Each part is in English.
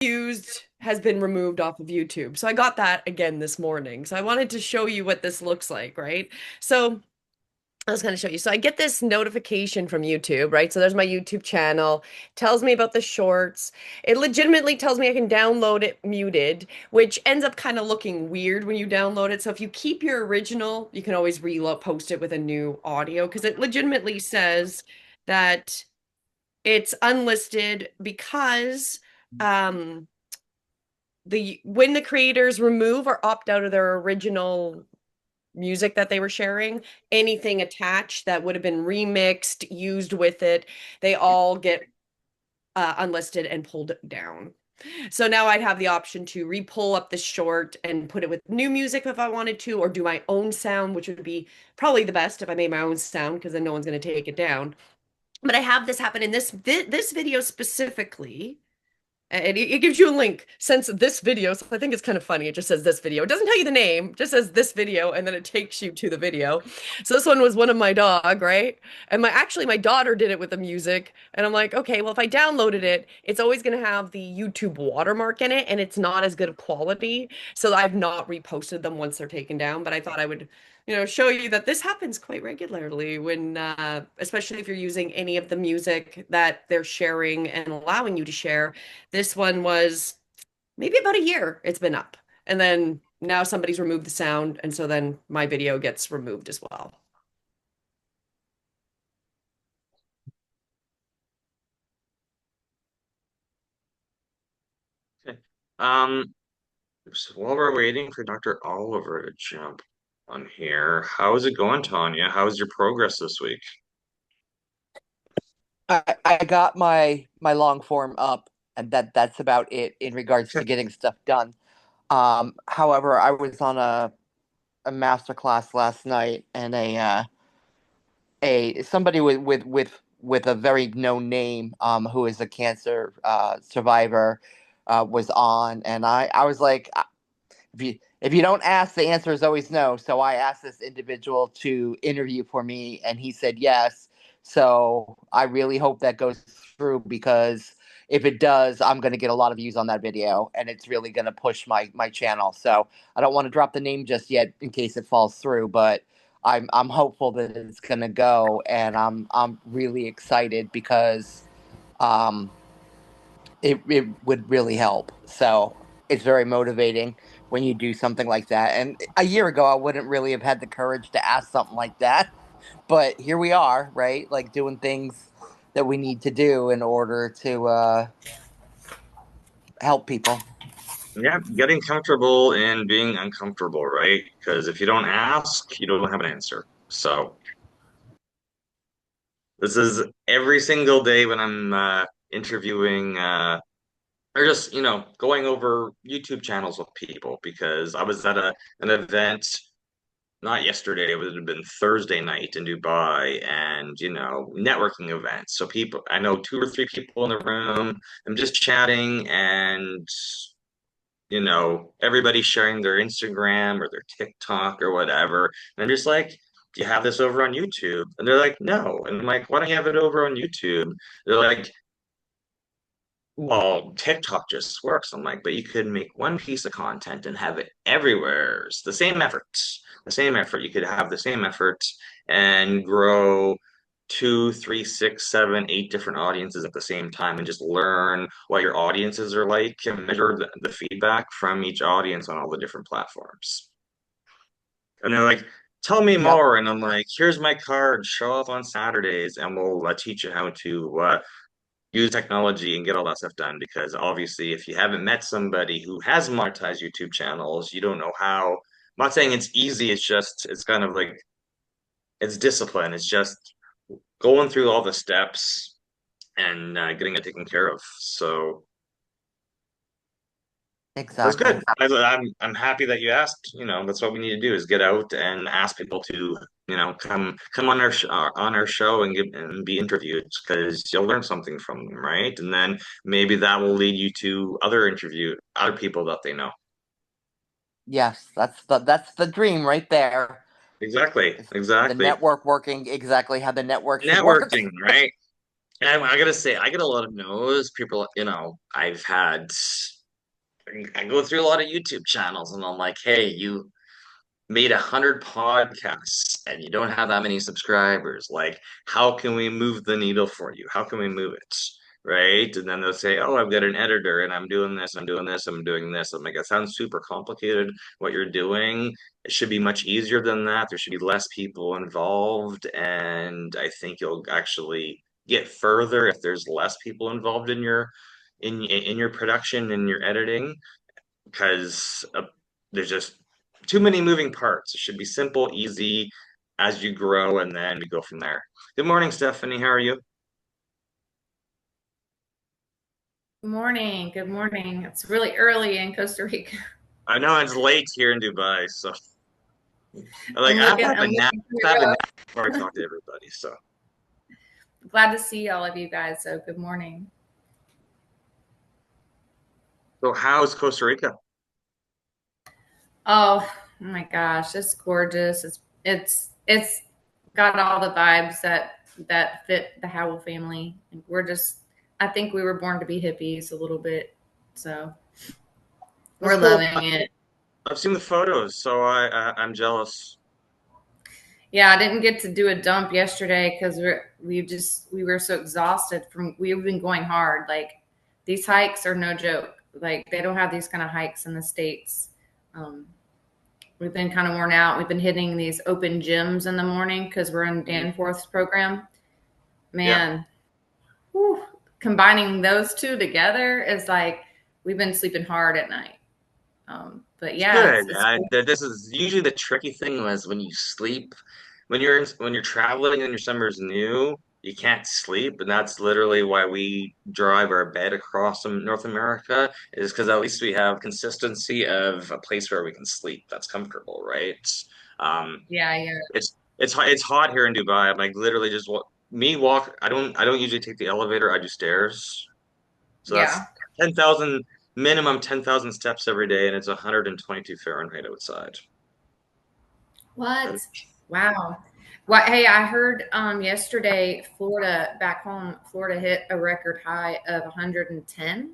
used has been removed off of YouTube. So I got that again this morning. So I wanted to show you what this looks like, right? So I was going to show you. So I get this notification from YouTube, right? So there's my YouTube channel, tells me about the shorts. It legitimately tells me I can download it muted, which ends up kind of looking weird when you download it. So if you keep your original, you can always reload, post it with a new audio because it legitimately says that it's unlisted because um the when the creators remove or opt out of their original music that they were sharing, anything attached that would have been remixed, used with it, they all get unlisted and pulled down. So now I'd have the option to re-pull up the short and put it with new music if I wanted to, or do my own sound, which would be probably the best if I made my own sound because then no one's going to take it down. But I have this happen in this video specifically. And it gives you a link since this video. So I think it's kind of funny. It just says this video. It doesn't tell you the name, it just says this video, and then it takes you to the video. So this one was one of my dog, right? And my daughter did it with the music. And I'm like, okay, well, if I downloaded it, it's always gonna have the YouTube watermark in it, and it's not as good of quality. So I've not reposted them once they're taken down, but I thought I would show you that this happens quite regularly when, especially if you're using any of the music that they're sharing and allowing you to share. This one was maybe about a year it's been up. And then now somebody's removed the sound, and so then my video gets removed as well. Okay. Um, so while we're waiting for Dr. Oliver to jump on here, how is it going, Tanya? How's your progress this week? I got my long form up, and that's about it in regards to getting stuff done. However, I was on a master class last night, and a somebody with a very known name, who is a cancer survivor, was on, and I was like, if you don't ask, the answer is always no. So I asked this individual to interview for me, and he said yes. So I really hope that goes through, because if it does, I'm going to get a lot of views on that video, and it's really going to push my channel. So I don't want to drop the name just yet in case it falls through, but I'm hopeful that it's going to go, and I'm really excited because um it would really help. So it's very motivating when you do something like that. And a year ago, I wouldn't really have had the courage to ask something like that. But here we are, right? Like doing things that we need to do in order to help people. Yeah, getting comfortable in being uncomfortable, right? Because if you don't ask, you don't have an answer. So this is every single day when I'm interviewing or just, going over YouTube channels with people because I was at an event not yesterday, it would have been Thursday night in Dubai and, networking events. So people, I know two or three people in the room. I'm just chatting and, everybody sharing their Instagram or their TikTok or whatever. And I'm just like, do you have this over on YouTube? And they're like, no. And I'm like, why don't you have it over on YouTube? They're like, well, TikTok just works. I'm like, but you could make one piece of content and have it everywhere. It's the same effort. The same effort. You could have the same effort and grow two, three, six, seven, eight different audiences at the same time and just learn what your audiences are like and measure the feedback from each audience on all the different platforms. And they're like, tell me Yep. more. And I'm like, here's my card. Show up on Saturdays and we'll teach you how to use technology and get all that stuff done because obviously if you haven't met somebody who has monetized YouTube channels, you don't know how. I'm not saying it's easy, it's kind of like it's discipline. It's just going through all the steps and getting it taken care of. So that's Exactly. good. I'm happy that you asked. That's what we need to do is get out and ask people to, come on on our show and get and be interviewed because you'll learn something from them, right? And then maybe that will lead you to other people that they know. Yes, that's the dream right there. Exactly, It's the exactly. network working exactly how the network should work. Networking, right? And I gotta say, I get a lot of no's. People, I go through a lot of YouTube channels and I'm like, hey, you made 100 podcasts and you don't have that many subscribers. Like, how can we move the needle for you? How can we move it? Right? And then they'll say, oh, I've got an editor and I'm doing this, I'm doing this, I'm doing this. I'm like, it sounds super complicated what you're doing. It should be much easier than that. There should be less people involved. And I think you'll actually get further if there's less people involved in your production and your editing because there's just too many moving parts. It should be simple, easy as you grow, and then we go from there. Good morning, Stephanie. How are you? Good morning. Good morning. It's really early in Costa Rica. I know it's late here in Dubai, so I have to have I'm a nap. looking I have a through. nap before I talk to everybody. So, Glad to see all of you guys. So good morning. so how's Costa Rica? Oh my gosh, it's gorgeous. It's got all the vibes that fit the Howell family. We're just I think we were born to be hippies a little bit. So That's we're cool. loving it. I've seen the photos, so I'm jealous. Yeah, I didn't get to do a dump yesterday because we were so exhausted from we've been going hard. Like these hikes are no joke. Like they don't have these kind of hikes in the States. Um, we've been kind of worn out. We've been hitting these open gyms in the morning because we're in Mhm. Danforth's program. Yeah. Man, whew, combining those two together is like we've been sleeping hard at night. But It's yeah, good. it's cool. This is usually the tricky thing was when you sleep, when you're traveling and your summer's new, you can't sleep, and that's literally why we drive our bed across North America, is because at least we have consistency of a place where we can sleep that's comfortable, right? Um, Yeah, yeah, it's hot here in Dubai. I'm like literally just walk. I don't usually take the elevator. I do stairs. So that's yeah. 10,000 minimum 10,000 steps every day, and it's 122 Fahrenheit outside. What? Wow. Well, hey, I heard yesterday Florida back home, Florida hit a record high of 110.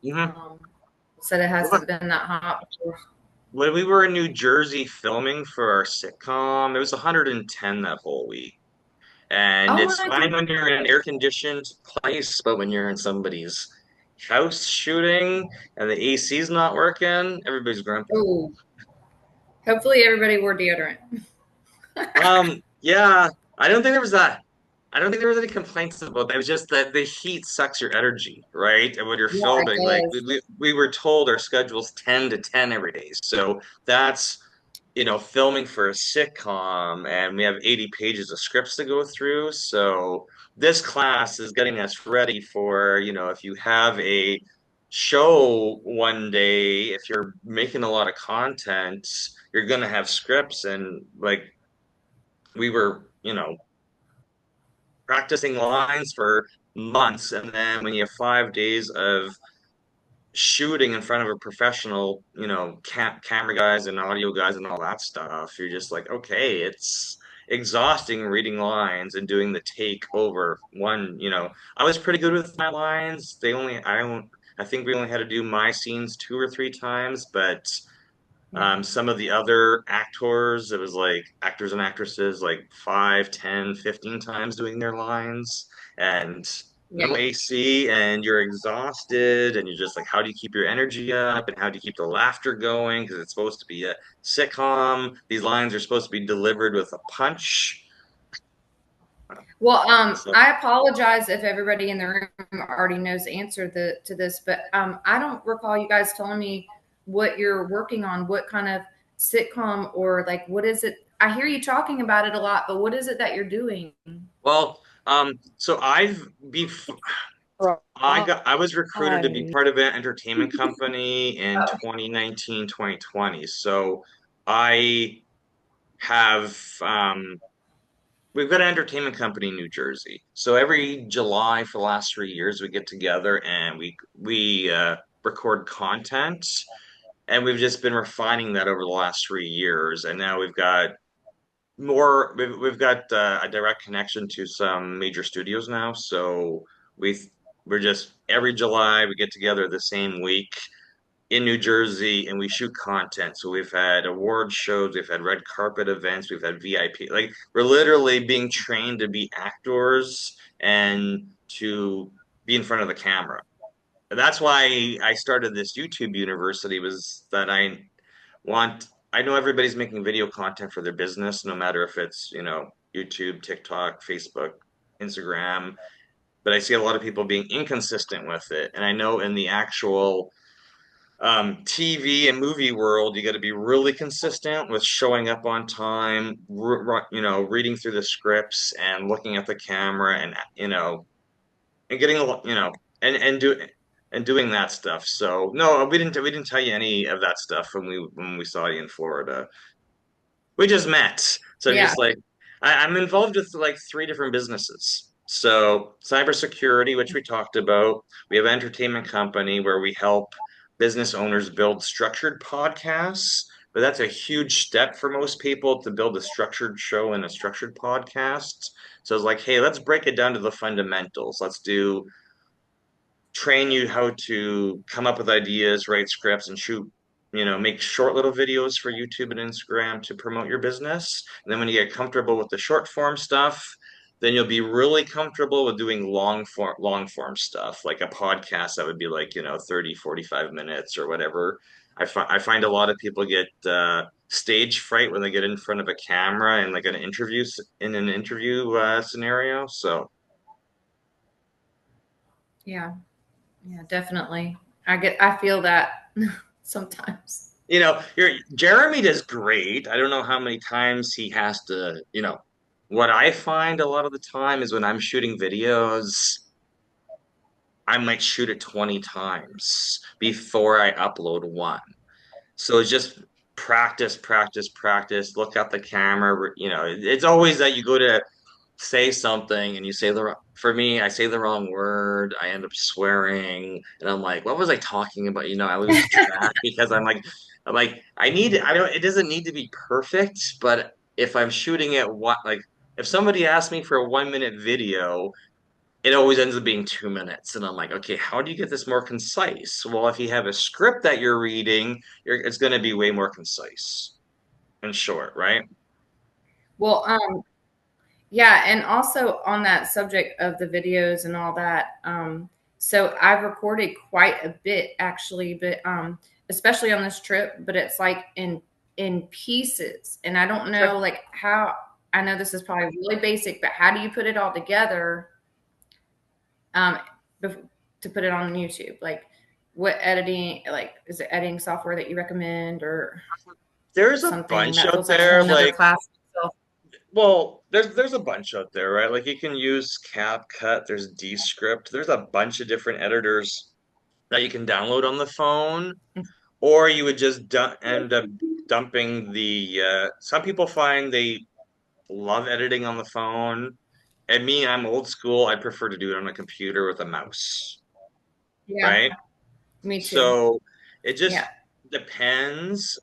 Mhm. Um, said it hasn't been that hot before. When we were in New Jersey filming for our sitcom, it was 110 that whole week. And Oh it's my fine God. when you're in an air-conditioned place, but when you're in somebody's house shooting and the AC's not working, everybody's grumpy. Oh, hopefully everybody wore deodorant. Yeah, I don't think there was that. I don't think there was any complaints about that. It was just that the heat sucks your energy, right? And when you're Yeah, it filming, like does. we were told our schedule's 10 to 10 every day. So that's, filming for a sitcom and we have 80 pages of scripts to go through. So this class is getting us ready for, if you have a show one day, if you're making a lot of content, you're gonna have scripts and like we were, practicing lines for months. And then when you have 5 days of shooting in front of a professional, camera guys and audio guys and all that stuff, you're just like, okay, it's exhausting reading lines and doing the take over one, I was pretty good with my lines. I think we only had to do my scenes 2 or 3 times, but Yeah, some of the other actors, it was like actors and actresses, like 5, 10, 15 times doing their lines and yeah. no AC and you're exhausted and you're just like, how do you keep your energy up and how do you keep the laughter going? Because it's supposed to be a sitcom. These lines are supposed to be delivered with a punch. Well, So, I apologize if everybody in the room already knows the answer to this, but I don't recall you guys telling me what you're working on, what kind of sitcom or like what is it? I hear you talking about it a lot, but what is it that you're doing? well, so I was recruited to be Right. part of an entertainment company in 2019, 2020. So I have we've got an entertainment company in New Jersey. So every July for the last 3 years we get together and we record content and we've just been refining that over the last 3 years. And now we've got we've got a direct connection to some major studios now, so we we're just every July we get together the same week in New Jersey and we shoot content. So we've had award shows, we've had red carpet events, we've had VIP. Like we're literally being trained to be actors and to be in front of the camera. That's why I started this YouTube university was that I know everybody's making video content for their business, no matter if it's, YouTube, TikTok, Facebook, Instagram, but I see a lot of people being inconsistent with it. And I know in the actual TV and movie world, you got to be really consistent with showing up on time, reading through the scripts and looking at the camera and, and getting, and do and doing that stuff. So no, we didn't tell you any of that stuff when we saw you in Florida. We just met. So I'm Yeah. just like, I'm involved with like three different businesses. So cybersecurity, which we talked about. We have an entertainment company where we help business owners build structured podcasts. But that's a huge step for most people to build a structured show and a structured podcast. So it's like, hey, let's break it down to the fundamentals. Let's do train you how to come up with ideas, write scripts, and shoot, make short little videos for YouTube and Instagram to promote your business. And then when you get comfortable with the short form stuff, then you'll be really comfortable with doing long form stuff, like a podcast that would be like, 30, 45 minutes or whatever. I find a lot of people get stage fright when they get in front of a camera and like in an interview scenario. So Yeah. Yeah, definitely. I feel that sometimes. Jeremy does great. I don't know how many times he has to, what I find a lot of the time is when I'm shooting videos, I might shoot it 20 times before I upload one. So it's just practice, practice, practice, look at the camera, it's always that you go to say something and you say for me, I say the wrong word, I end up swearing, and I'm like, what was I talking about? I lose track because I don't, it doesn't need to be perfect, but if I'm shooting it, if somebody asks me for a 1 minute video, it always ends up being 2 minutes. And I'm like, okay, how do you get this more concise? Well, if you have a script that you're reading, it's going to be way more concise and short, right? Well, yeah, and also on that subject of the videos and all that, so I've recorded quite a bit actually, but especially on this trip, but it's like in pieces, and I don't Sure. know like how. I know this is probably really basic, but how do you put it all together um, to put it on YouTube? Like, what editing? Like, is it editing software that you recommend, or There's a something bunch that out feels like a there, whole nother like, class itself? well, there's a bunch out there, right? Like you can use CapCut, there's Descript, there's a bunch of different editors that you can download on the phone, or you would just end up dumping the. Some people find they love editing on the phone, and me, I'm old school. I prefer to do it on a computer with a mouse, Yeah, right? me too. So it Yeah. just depends.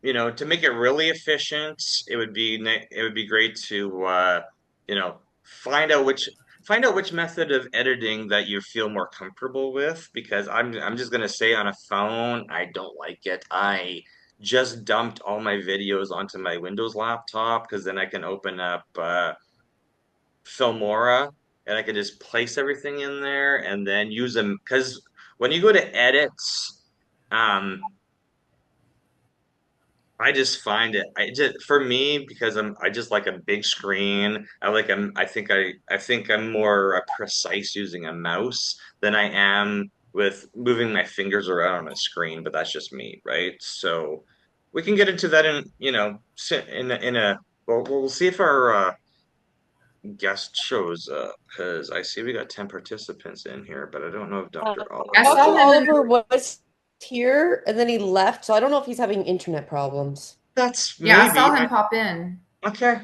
To make it really efficient, it would be great to you know, find out which method of editing that you feel more comfortable with, because I'm just gonna say on a phone, I don't like it. I just dumped all my videos onto my Windows laptop because then I can open up Filmora and I can just place everything in there and then use them because when you go to edits, um, I just find for me because I just like a big screen. I think I'm more precise using a mouse than I am with moving my fingers around on a screen, but that's just me, right? So we can get into that in a we'll see if our guest shows up because I see we got 10 participants in here, but I don't know if Uh, Dr. I Oliver. Dr. saw him in Oliver was here and then he left, so I don't know if he's having internet problems. That's Yeah, I saw maybe. him pop in. Okay.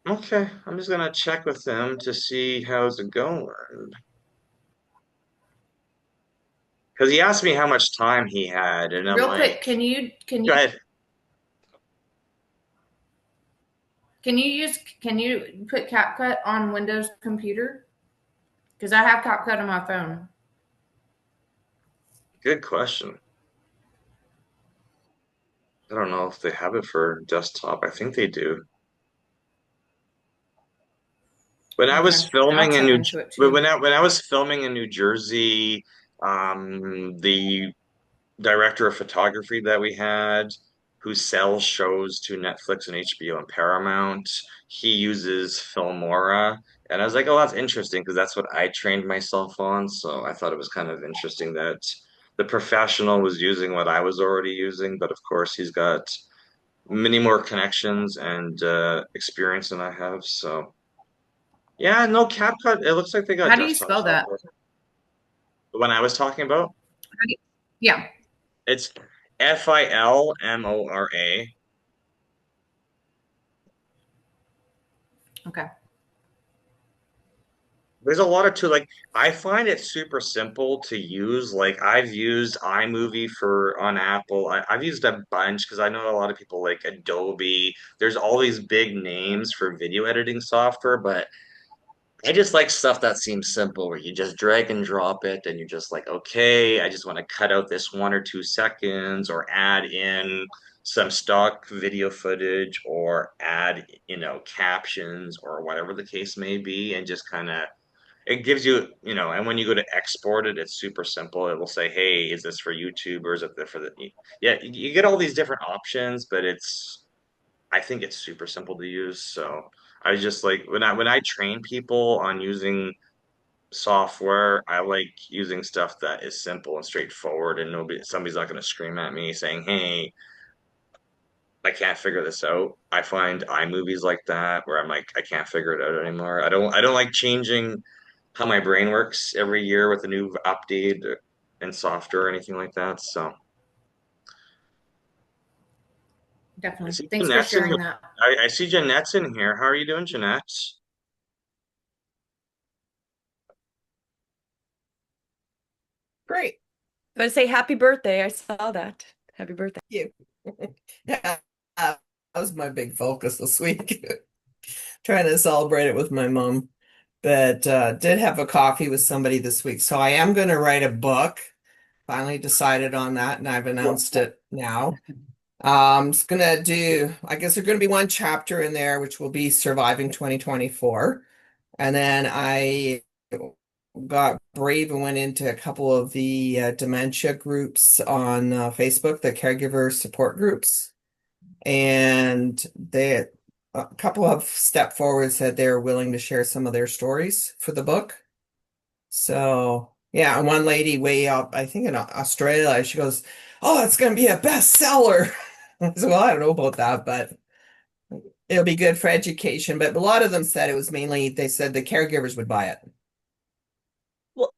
Okay, I'm just gonna check with them to see how's it going. Because he asked me how much time he had, and I'm Real like, quick, can you go ahead. Can you put CapCut on Windows computer? Because I have CapCut on my phone. Good question. I don't know if they have it for desktop. I think they do. When I was Okay. I'll filming in check New into it too. when I was filming in New Jersey, the director of photography that we had, who sells shows to Netflix and HBO and Paramount, he uses Filmora. And I was like, oh, that's interesting because that's what I trained myself on. So I thought it was kind of interesting that the professional was using what I was already using. But of course, he's got many more connections and experience than I have. So yeah, no, CapCut, it looks like they got How do you desktop spell that? software. The one I was talking about, Yeah. it's Filmora. Okay. There's a lot of too, like I find it super simple to use. Like I've used iMovie for on Apple. I've used a bunch because I know a lot of people like Adobe. There's all these big names for video editing software, but I just like stuff that seems simple where you just drag and drop it and you're just like, okay, I just want to cut out this 1 or 2 seconds or add in some stock video footage or add, captions or whatever the case may be, and just kind of it gives you, and when you go to export it, it's super simple. It will say, hey, is this for YouTube or is it for the, yeah, you get all these different options, but I think it's super simple to use. So I was just like, when I train people on using software, I like using stuff that is simple and straightforward and somebody's not going to scream at me saying, hey, I can't figure this out. I find iMovies like that where I'm like, I can't figure it out anymore. I don't like changing how my brain works every year with a new update and software or anything like that. So I Definitely. see Thanks for Jeanette's in sharing that. I see Jeanette's in here. How are you doing, Jeanette? Great. But say happy birthday. I saw that. Happy birthday. You. Yeah, that was my big focus this week. Trying to celebrate it with my mom. But did have a coffee with somebody this week. So I am going to write a book. Finally decided on that, and I've announced it now. It's gonna do, I guess there's gonna be one chapter in there which will be surviving 2024. And then I got brave and went into a couple of the dementia groups on Facebook, the caregiver support groups. And a couple have stepped forward, said they're willing to share some of their stories for the book. So yeah, and one lady way up, I think in Australia, she goes, "Oh, it's going to be a bestseller." I said, "Well, I don't know about that, but it'll be good for education." But a lot of them said it was mainly they said the caregivers would buy it. Well,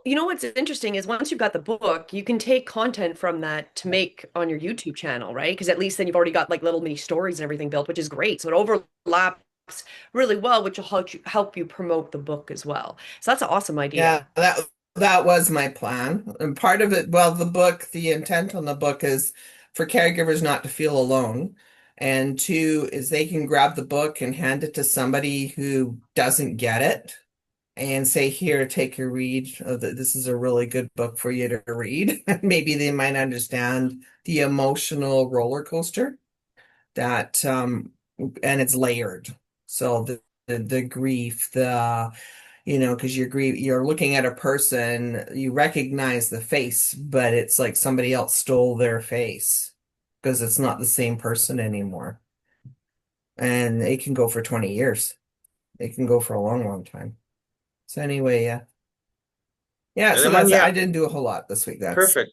you know what's interesting is once you've got the book, you can take content from that to make on your YouTube channel, right? Because at least then you've already got like little mini stories and everything built, which is great. So it overlaps really well, which will help you promote the book as well. So that's an awesome Yeah, idea. that was my plan. And part of it, well, the book, the intent on the book is for caregivers not to feel alone. And two is they can grab the book and hand it to somebody who doesn't get it and say, here, take a read. This is a really good book for you to read. Maybe they might understand the emotional roller coaster that and it's layered. So the grief, because you're looking at a person, you recognize the face, but it's like somebody else stole their face because it's not the same person anymore. And it can go for 20 years. It can go for a long, long time. So anyway, yeah. Yeah, And so then when that's you I have didn't do a whole lot this week. That's perfect.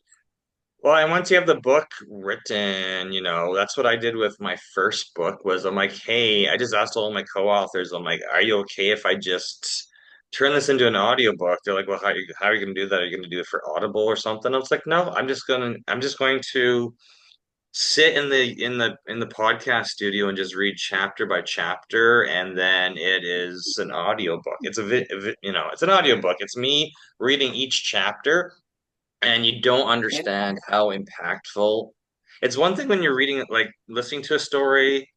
Well, and once you have the book written, that's what I did with my first book was I'm like, hey, I just asked all my co-authors, I'm like, are you okay if I just turn this into an audiobook? They're like, well, how are you gonna do that? Are you gonna do it for Audible or something? I was like, no, I'm just going to sit in the podcast studio and just read chapter by chapter, and then it is an audiobook. It's an audiobook. It's me reading each chapter and you don't understand how impactful. It's one thing when you're reading, like listening to a story,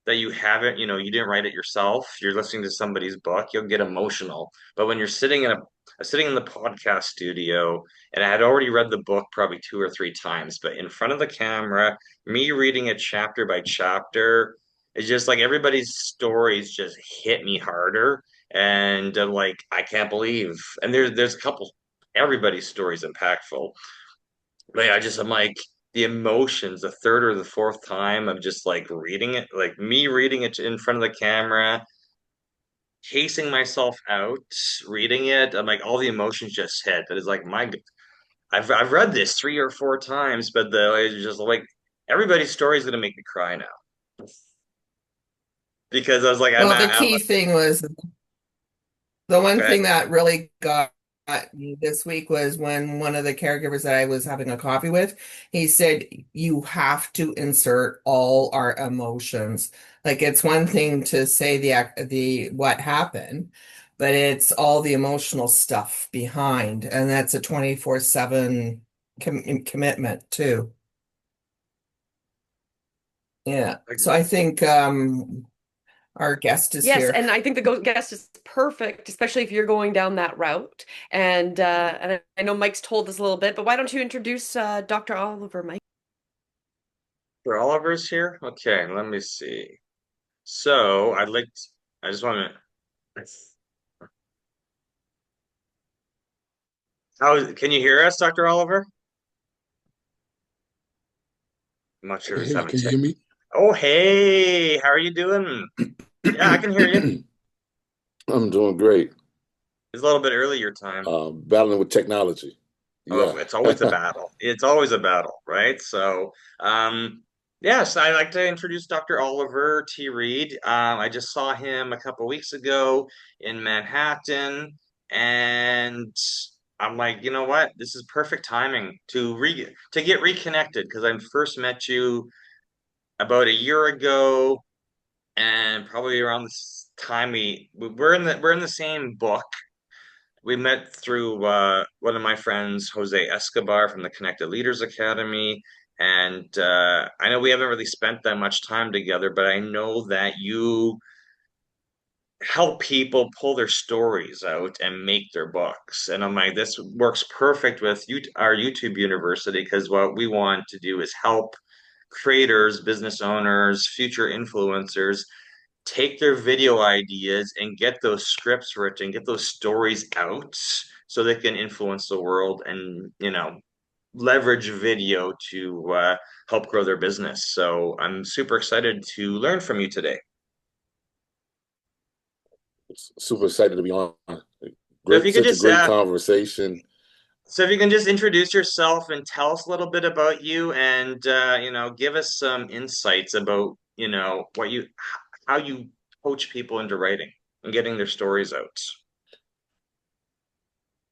that you haven't, you didn't write it yourself, you're listening to somebody's book, you'll get emotional. But when you're sitting in the podcast studio, and I had already read the book probably two or three times, but in front of the camera, me reading it chapter by chapter, it's just like everybody's stories just hit me harder. And like, I can't believe, and there's a couple, everybody's story is impactful. But yeah, I'm like the emotions, the third or the fourth time of just like reading it, like me reading it in front of the camera, casing myself out, reading it. I'm like all the emotions just hit. That is like I've read this three or four times, but it's just like everybody's story is gonna make me cry now because I was like Well, the key thing was the one okay. thing that really got me this week was when one of the caregivers that I was having a coffee with, he said, you have to insert all our emotions. Like it's one thing to say the what happened, but it's all the emotional stuff behind, and that's a 24/7 commitment too. Yeah. So I think our guest is Yes, here. and I think the guest is perfect, especially if you're going down that route. And I know Mike's told us a little bit, but why don't you introduce Dr. Oliver, Mike? For Oliver's here. Okay, let me see. So I just want to. Can you hear us, Dr. Oliver? I'm not I sure can if he's hear you. having Can you tech. hear me? Oh, hey, how are you doing? Yeah, I can hear you. I'm doing great. It's a little bit early your time. Battling with technology. Oh, Yeah. it's always a battle. It's always a battle, right? So, yes, I'd like to introduce Dr. Oliver T. Reed. I just saw him a couple weeks ago in Manhattan, and I'm like, you know what? This is perfect timing to get reconnected because I first met you about a year ago, and probably around this time we're in the same book. We met through one of my friends, Jose Escobar from the Connected Leaders Academy. And I know we haven't really spent that much time together, but I know that you help people pull their stories out and make their books. And I'm like, this works perfect with our YouTube university because what we want to do is help creators, business owners, future influencers take their video ideas and get those scripts written, get those stories out so they can influence the world and, leverage video to help grow their business. So I'm super excited to learn from you today. Super excited to be on. So if Great, you could such a just great conversation. introduce yourself and tell us a little bit about you and give us some insights about, how you coach people into writing and getting their stories out.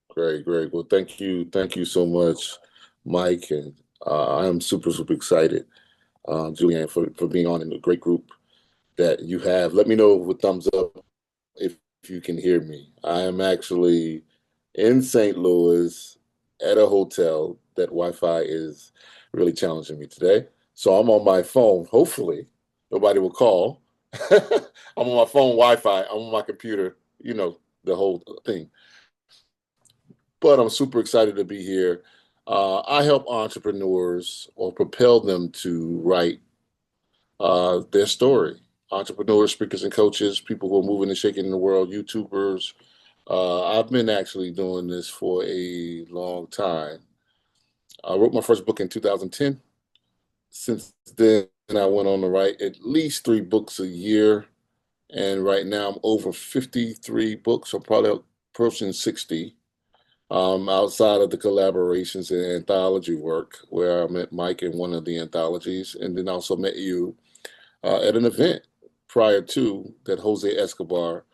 Great, great. Well, thank you so much, Mike, and I am super, super excited, Julianne, for being on in a great group that you have. Let me know with thumbs up if you can hear me. I am actually in St. Louis at a hotel. That Wi-Fi is really challenging me today. So I'm on my phone. Hopefully, nobody will call. I'm on my phone Wi-Fi. I'm on my computer, the whole thing. But I'm super excited to be here. I help entrepreneurs or propel them to write their story. Entrepreneurs, speakers, and coaches, people who are moving and shaking in the world, YouTubers. I've been actually doing this for a long time. I wrote my first book in 2010. Since then, I went on to write at least 3 books a year. And right now, I'm over 53 books. I'm probably approaching 60. Outside of the collaborations and anthology work, where I met Mike in one of the anthologies, and then also met you at an event prior to that Jose Escobar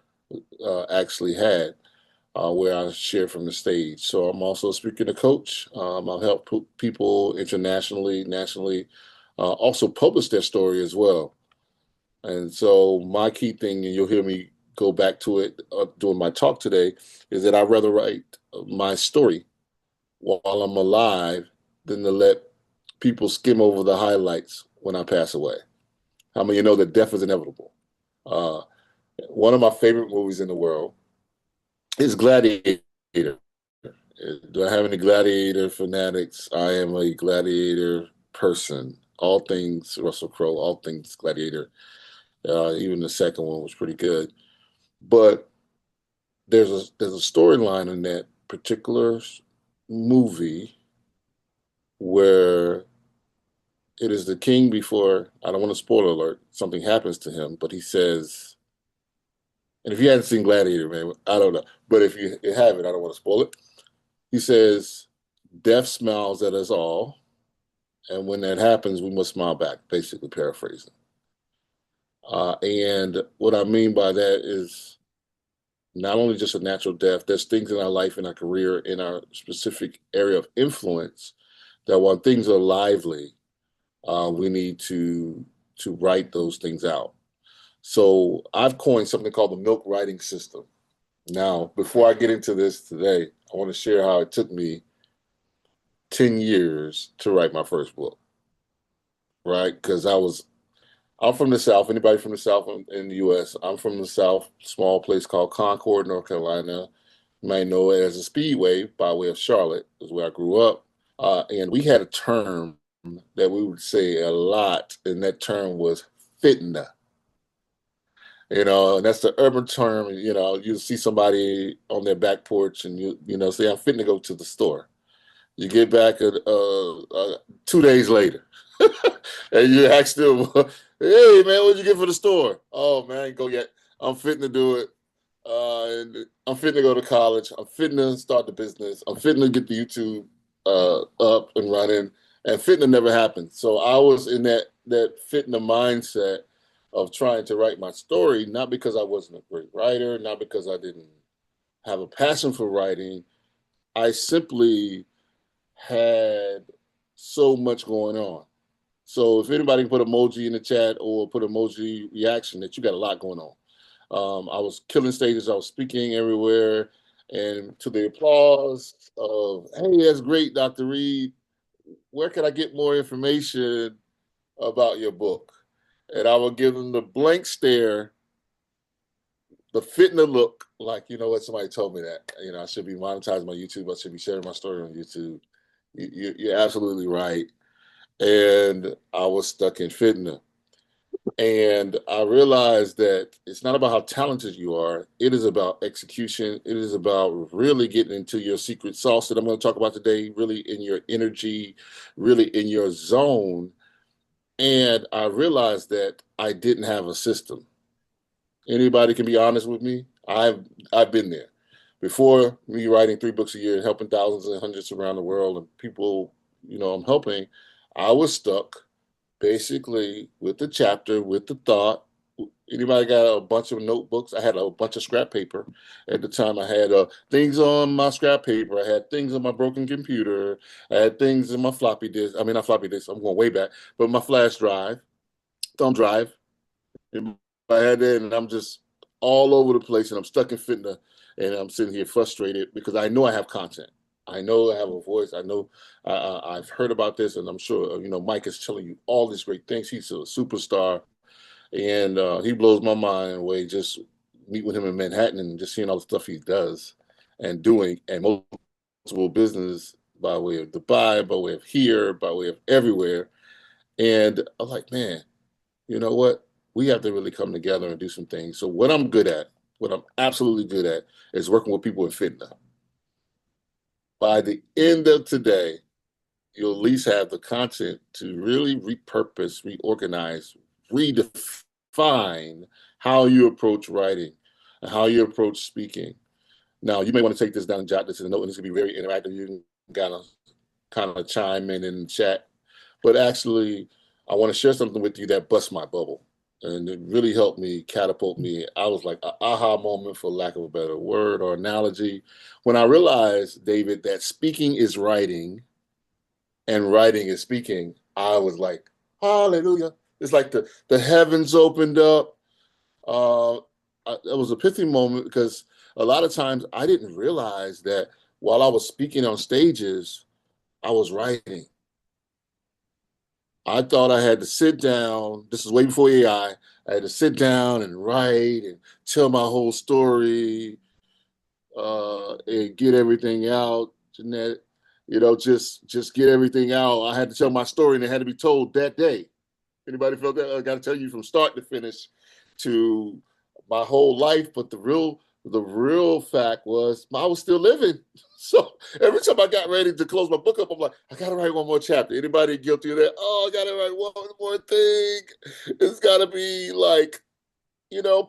actually had, where I shared from the stage. So I'm also a speaker and a coach. I'll help people internationally, nationally, also publish their story as well. And so my key thing, and you'll hear me go back to it during my talk today, is that I'd rather write my story while I'm alive than to let people skim over the highlights when I pass away. How many of you know that death is inevitable? Uh, one of my favorite movies in the world is Gladiator. Do I have any gladiator fanatics? I am a gladiator person. All things Russell Crowe, all things gladiator. Even the second one was pretty good. But there's a storyline in that particular movie where it is the king before, I don't want to spoil alert, something happens to him, but he says, and if you hadn't seen Gladiator, man, I don't know. But if you have it, I don't want to spoil it. He says, death smiles at us all. And when that happens, we must smile back, basically paraphrasing. And what I mean by that is not only just a natural death, there's things in our life, in our career, in our specific area of influence that when things are lively, we need to write those things out. So I've coined something called the M.I.L.K writing system. Now, before I get into this today, I want to share how it took me 10 years to write my first book, right? Because I'm from the South. Anybody from the South in the U.S.? I'm from the South, small place called Concord, North Carolina. You might know it as a Speedway by way of Charlotte, is where I grew up. And we had a term that we would say a lot, and that term was fitna. And that's the urban term. You see somebody on their back porch and say, I'm fitting to go to the store. You get back 2 days later and you ask them, hey, man, what'd you get for the store? Oh, man, I ain't go yet. I'm fitting to do it. And I'm fitting to go to college. I'm fitting to start the business. I'm fitting to get the YouTube up and running. And fitting to never happened. So I was in that fitting the mindset of trying to write my story, not because I wasn't a great writer, not because I didn't have a passion for writing. I simply had so much going on. So if anybody can put emoji in the chat or put emoji reaction, that you got a lot going on. I was killing stages. I was speaking everywhere, and to the applause of, "Hey, that's great, Dr. Reed. Where can I get more information about your book?" And I would give them the blank stare, the fit and the look, like, what, somebody told me that. I should be monetizing my YouTube. I should be sharing my story on YouTube. You're absolutely right. And I was stuck in fitna. And I realized that it's not about how talented you are. It is about execution. It is about really getting into your secret sauce that I'm going to talk about today, really in your energy, really in your zone. And I realized that I didn't have a system. Anybody can be honest with me. I've been there. Before me writing 3 books a year and helping thousands and hundreds around the world and people, I'm helping, I was stuck basically with the chapter, with the thought. Anybody got a bunch of notebooks? I had a bunch of scrap paper. At the time, I had things on my scrap paper. I had things on my broken computer. I had things in my floppy disk. I mean, not floppy disk. I'm going way back, but my flash drive, thumb drive. In my head, and I'm just all over the place, and I'm stuck in fitna, and I'm sitting here frustrated because I know I have content. I know I have a voice. I know I've heard about this, and I'm sure Mike is telling you all these great things. He's a superstar, and he blows my mind away. Just meet with him in Manhattan and just seeing all the stuff he does and doing, and multiple business by way of Dubai, by way of here, by way of everywhere. And I'm like, man, you know what? We have to really come together and do some things. So what I'm good at, what I'm absolutely good at, is working with people in fitness. By the end of today, you'll at least have the content to really repurpose, reorganize, redefine how you approach writing and how you approach speaking. Now, you may want to take this down and jot this in a note, and this can be very interactive. You can kind of chime in the chat. But actually, I want to share something with you that bust my bubble. And it really helped me catapult me. I was like an aha moment, for lack of a better word or analogy, when I realized, David, that speaking is writing and writing is speaking. I was like, hallelujah. It's like the heavens opened up. It was a pithy moment because a lot of times I didn't realize that while I was speaking on stages, I was writing. I thought I had to sit down. This is way before AI. I had to sit down and write and tell my whole story and get everything out. Jeanette, just get everything out. I had to tell my story, and it had to be told that day. Anybody felt that? I got to tell you from start to finish to my whole life. But the real fact was I was still living. So every time I got ready to close my book up, I'm like, I gotta write one more chapter. Anybody guilty of that? Oh, I gotta write one more thing. It's gotta be like,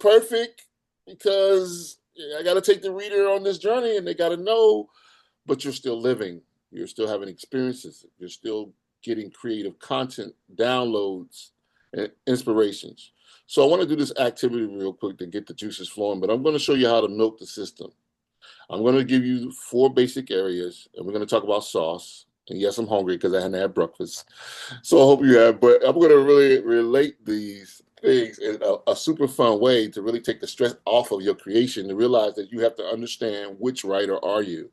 perfect because I gotta take the reader on this journey and they gotta know, but you're still living. You're still having experiences. You're still getting creative content, downloads, and inspirations. So I want to do this activity real quick to get the juices flowing, but I'm going to show you how to milk the system. I'm going to give you 4 basic areas, and we're going to talk about sauce. And yes, I'm hungry because I hadn't had breakfast. So I hope you have, but I'm going to really relate these things in a super fun way to really take the stress off of your creation, to realize that you have to understand which writer are you.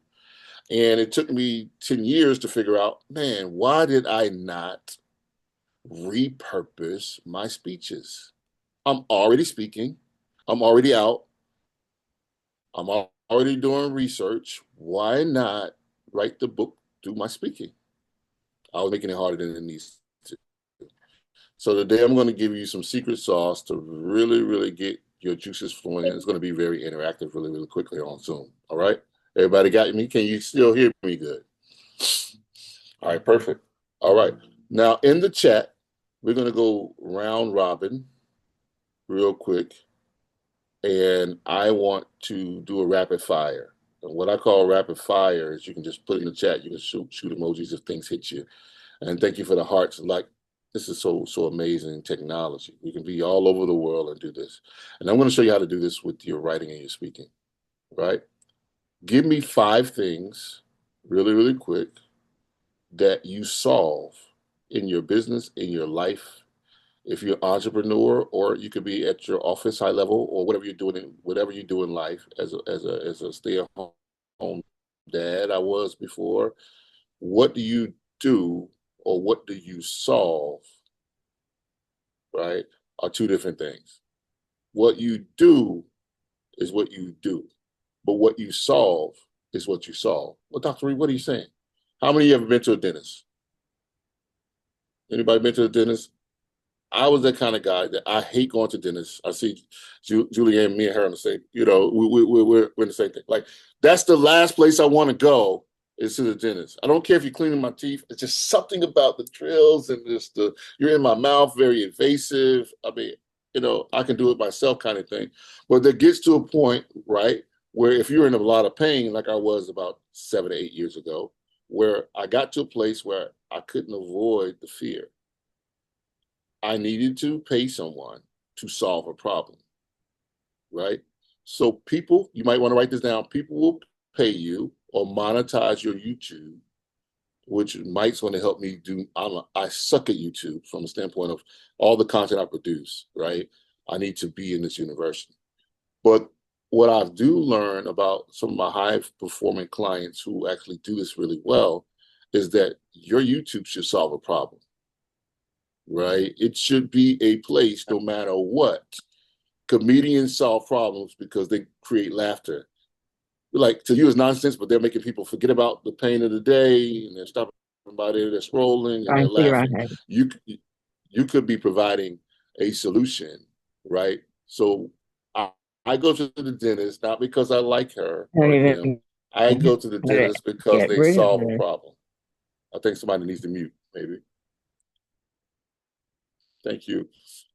And it took me 10 years to figure out, man, why did I not repurpose my speeches? I'm already speaking. I'm already out. I'm already doing research. Why not write the book through my speaking? I was making it harder than it needs to. So today I'm going to give you some secret sauce to really, really get your juices flowing. And it's going to be very interactive, really, really quickly on Zoom. All right. Everybody got me? Can you still hear me good? All right, perfect. All right. Now in the chat, we're going to go round robin real quick. And I want to do a rapid fire. And what I call rapid fire is you can just put in the chat, you can shoot emojis if things hit you. And thank you for the hearts. Like, this is so amazing technology. You can be all over the world and do this. And I'm going to show you how to do this with your writing and your speaking, right? Give me 5 things really, really quick that you solve in your business, in your life. If you're an entrepreneur, or you could be at your office high level, or whatever you do in life as a stay-at-home dad I was before. What do you do, or what do you solve, right? Are 2 different things. What you do is what you do, but what you solve is what you solve. Well, Dr. Reed, what are you saying? How many of you ever been to a dentist? Anybody been to a dentist? I was that kind of guy that I hate going to dentists. I see Julianne, me and her on the same, we're in the same thing. Like, that's the last place I want to go is to the dentist. I don't care if you're cleaning my teeth. It's just something about the drills and just you're in my mouth, very invasive. I mean, I can do it myself kind of thing. But that gets to a point, right, where if you're in a lot of pain, like I was about 7 to 8 years ago, where I got to a place where I couldn't avoid the fear. I needed to pay someone to solve a problem, right? So people, you might want to write this down. People will pay you or monetize your YouTube, which Mike's going to help me do. I suck at YouTube from the standpoint of all the content I produce, right? I need to be in this university. But what I do learn about some of my high performing clients who actually do this really well is that your YouTube should solve a problem, right? It should be a place no matter what. Comedians solve problems because they create laughter. Like, to you it's nonsense, but they're making people forget about the pain of the day, and they're stopping by there, they're scrolling, and they're laughing. You could be providing a solution, right? So I go to the dentist not because I like her or him. I go to the dentist because they solve a problem. I think somebody needs to mute, maybe. Thank you.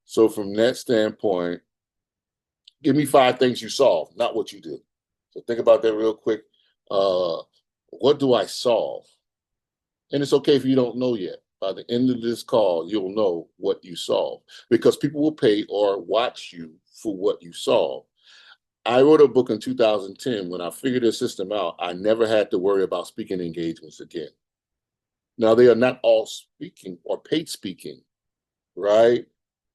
So from that standpoint, give me 5 things you solve, not what you do. So think about that real quick. What do I solve? And it's okay if you don't know yet. By the end of this call, you'll know what you solve, because people will pay or watch you for what you solve. I wrote a book in 2010. When I figured this system out, I never had to worry about speaking engagements again. Now, they are not all speaking or paid speaking, right?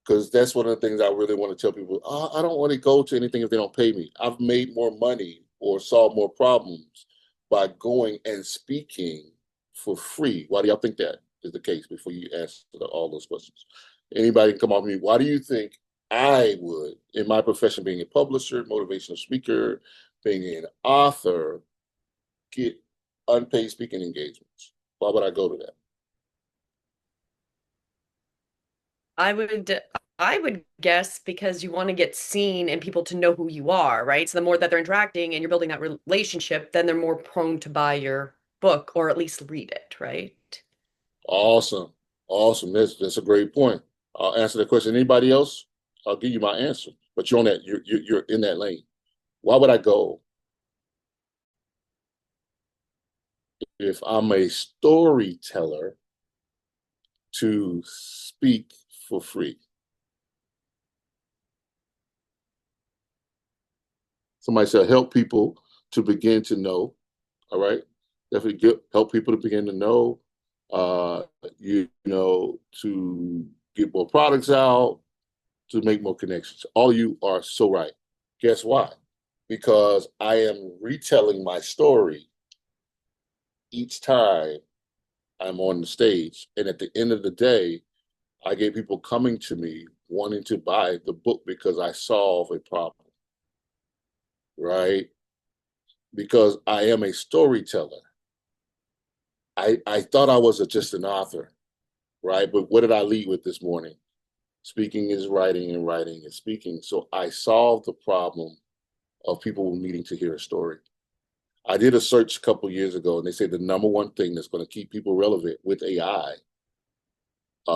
Because that's one of the things I really want to tell people. I don't want to go to anything if they don't pay me. I've made more money or solved more problems by going and speaking for free. Why do y'all think that? is the case before you answer all those questions. Anybody can come off me. Why do you think I would, in my profession, being a publisher, motivational speaker, being an author, get unpaid speaking engagements? Why would I go to that? I would I would guess because you want to get seen and people to know who you are, right? So the more that they're interacting and you're building that relationship, then they're more prone to buy your book or at least read it, right? Awesome. Awesome. That's a great point. I'll answer that question. Anybody else? I'll give you my answer. But you're on that, you're in that lane. Why would I go? If I'm a storyteller to speak for free. Somebody said help people to begin to know. All right. Definitely help people to begin to know, to get more products out, to make more connections. All you are so right. Guess why? Because I am retelling my story each time I'm on the stage. And at the end of the day, I get people coming to me wanting to buy the book because I solve a problem, right? Because I am a storyteller. I thought I was just an author, right? But what did I lead with this morning? Speaking is writing and writing is speaking. So I solved the problem of people needing to hear a story. I did a search a couple years ago, and they say the number one thing that's going to keep people relevant with AI,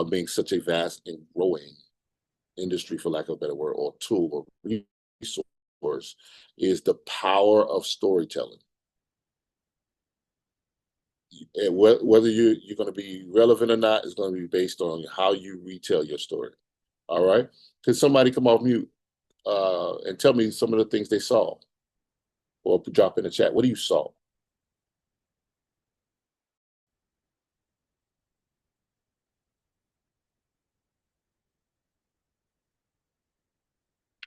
being such a vast and growing industry, for lack of a better word, or tool or resource, is the power of storytelling. And whether you're going to be relevant or not is going to be based on how you retell your story. All right? Can somebody come off mute and tell me some of the things they saw? Or drop in the chat. What do you saw?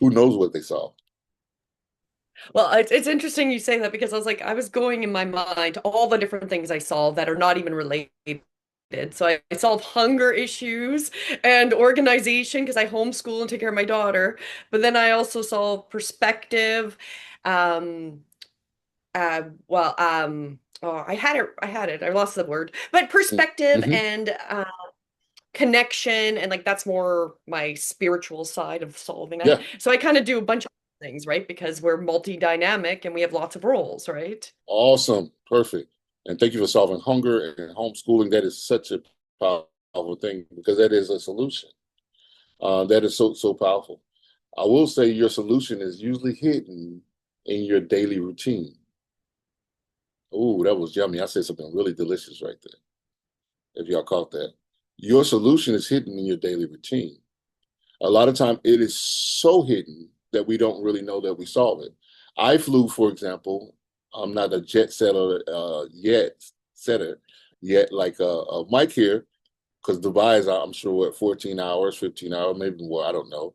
Who knows what they saw? Well, it's interesting you say that because I was like, I was going in my mind to all the different things I solve that are not even related. So I solve hunger issues and organization because I homeschool and take care of my daughter. But then I also solve perspective. Um, oh, I had it. I lost the word. But perspective Mm-hmm. and connection and like that's more my spiritual side of solving that. Yeah. So I kind of do a bunch of things, right? Because we're multi-dynamic and we have lots of roles, right? Awesome. Perfect. And thank you for solving hunger and homeschooling. That is such a powerful thing because that is a solution. That is so powerful. I will say your solution is usually hidden in your daily routine. Oh, that was yummy. I said something really delicious right there. If y'all caught that. Your solution is hidden in your daily routine. A lot of time it is so hidden that we don't really know that we solve it. I flew, for example, I'm not a jet setter yet, like Mike here, because Dubai is, I'm sure, what, 14 hours, 15 hours, maybe more, I don't know.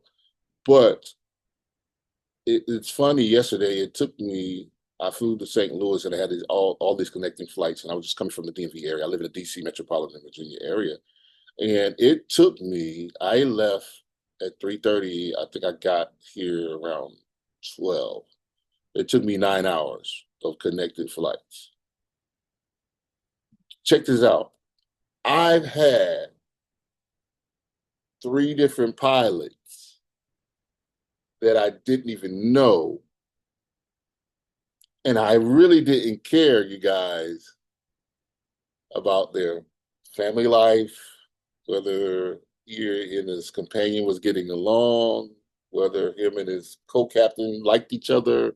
But it's funny, yesterday it took me, I flew to St. Louis and I had all these connecting flights, and I was just coming from the DMV area. I live in the DC metropolitan Virginia area. And it took me, I left at 3:30. I think I got here around 12. It took me 9 hours of connected flights. Check this out. I've had 3 different pilots that I didn't even know. And I really didn't care, you guys, about their family life, whether he and his companion was getting along, whether him and his co-captain liked each other.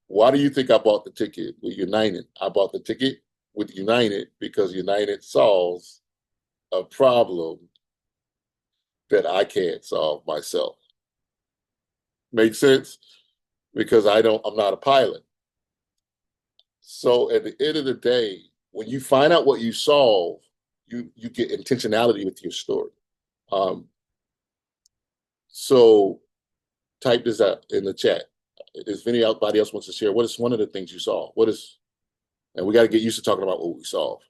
Why do you think I bought the ticket with United? I bought the ticket with United because United solves a problem that I can't solve myself. Make sense? Because I'm not a pilot. So at the end of the day, when you find out what you solve, you get intentionality with your story. So type this out in the chat. If anybody else wants to share, what is one of the things you solve? And we got to get used to talking about what we solve.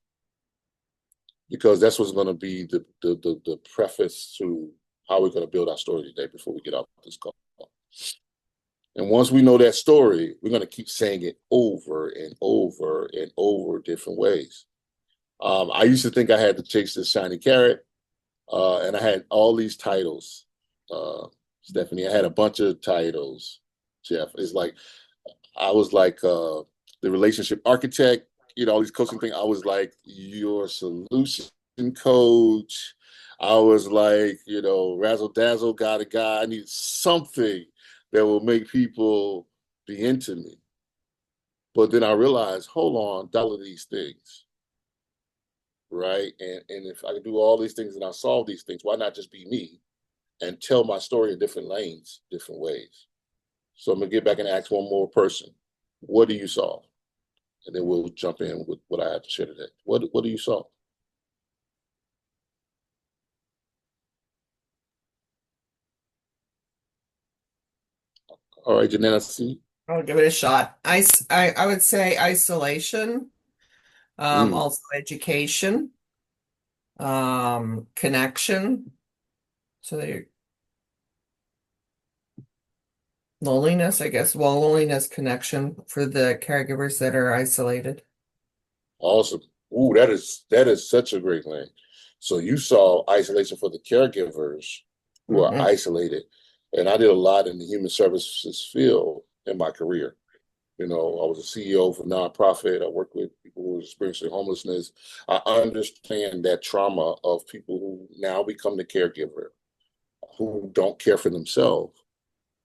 because that's what's going to be the preface to how we're going to build our story today before we get off this call. And once we know that story, we're going to keep saying it over and over and over different ways. I used to think I had to chase this shiny carrot, and I had all these titles. Stephanie, I had a bunch of titles. Jeff, it's like I was like the relationship architect, all these coaching things. I was like your solution coach. I was like, razzle dazzle, got a guy. I need something that will make people be into me. But then I realized, hold on, all of these things, right? And if I can do all these things and I solve these things, why not just be me and tell my story in different lanes, different ways? So I'm gonna get back and ask one more person. What do you solve? And then we'll jump in with what I have to share today. What do you solve? All right, Janelle, I see. I'll give it a shot. I would say isolation, Mm, also education, connection. So your loneliness, I guess. Well, loneliness, connection for the caregivers that are isolated. awesome. Ooh, that is such a great thing. So you saw isolation for the caregivers who are Hmm. isolated. And I did a lot in the human services field in my career. I was a CEO of a nonprofit. I worked with people who are experiencing homelessness. I understand that trauma of people who now become the caregiver, who don't care for themselves.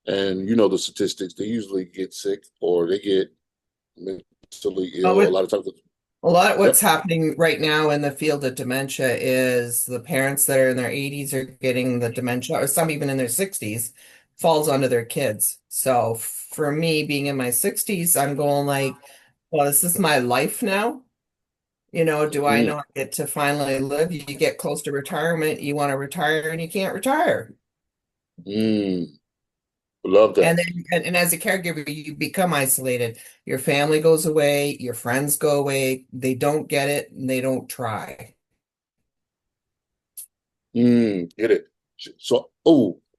And the statistics, they usually get sick or they get mentally ill a With lot of times. a lot of what's Yep. happening right now in the field of dementia is the parents that are in their 80s are getting the dementia, or some even in their 60s, falls onto their kids. So for me, being in my 60s, I'm going like, well, is this my life now? Do I Mm, not get to finally live? You get close to retirement, you want to retire and you can't retire. mm, love And that. then, and as a caregiver, you become isolated. Your family goes away, your friends go away. They don't get it and they don't try. Get it. So,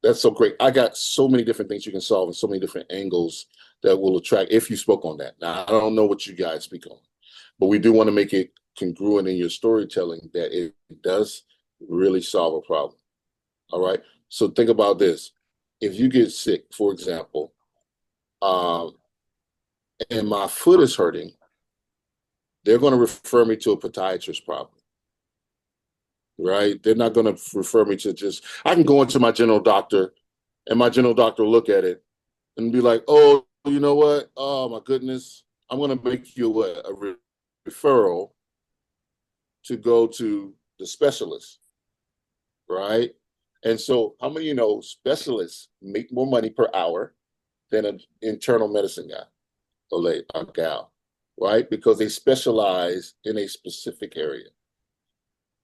that's so great. I got so many different things you can solve and so many different angles that will attract if you spoke on that. Now, I don't know what you guys speak on, but we do want to make it congruent in your storytelling that it does really solve a problem. All right. So think about this. If you get sick, for example, um, and my foot is hurting, they're going to refer me to a podiatrist probably, right? They're not going to refer me to I can go into my general doctor and my general doctor will look at it and be like, oh, you know what? Oh, my goodness. I'm going to make you a referral to go to the specialist, right? And so, how many specialists make more money per hour than an internal medicine guy or a gal, right? Because they specialize in a specific area.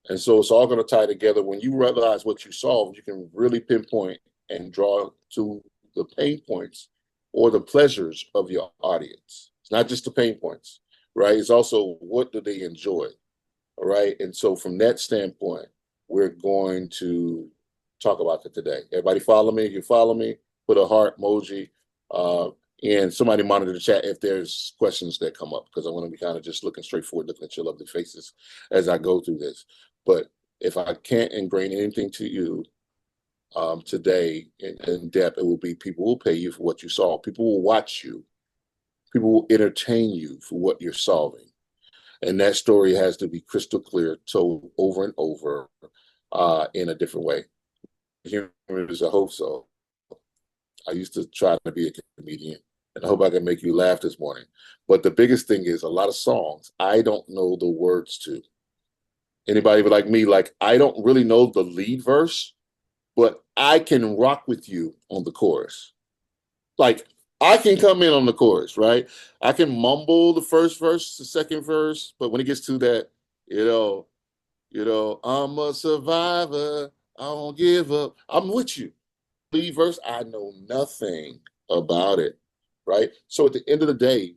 And so it's all going to tie together. When you realize what you solved, you can really pinpoint and draw to the pain points or the pleasures of your audience. It's not just the pain points, right? It's also what do they enjoy, all right? And so from that standpoint, we're going to talk about that today. Everybody follow me? You follow me? Put a heart emoji. And somebody monitor the chat if there's questions that come up, because I want to be kind of just looking straight forward, looking at your lovely faces as I go through this. But if I can't ingrain anything to you today in depth, it will be people will pay you for what you solve. People will watch you. People will entertain you for what you're solving. And that story has to be crystal clear, told over and over in a different way. Humor is a hope so. I used to try to be a comedian, and I hope I can make you laugh this morning. But the biggest thing is a lot of songs I don't know the words to. Anybody like me, like I don't really know the lead verse, but I can rock with you on the chorus. Like I can come in on the chorus, right? I can mumble the first verse, the second verse, but when it gets to that, you know, I'm a survivor. I don't give up. I'm with you. Lead verse, I know nothing about it, right? So at the end of the day,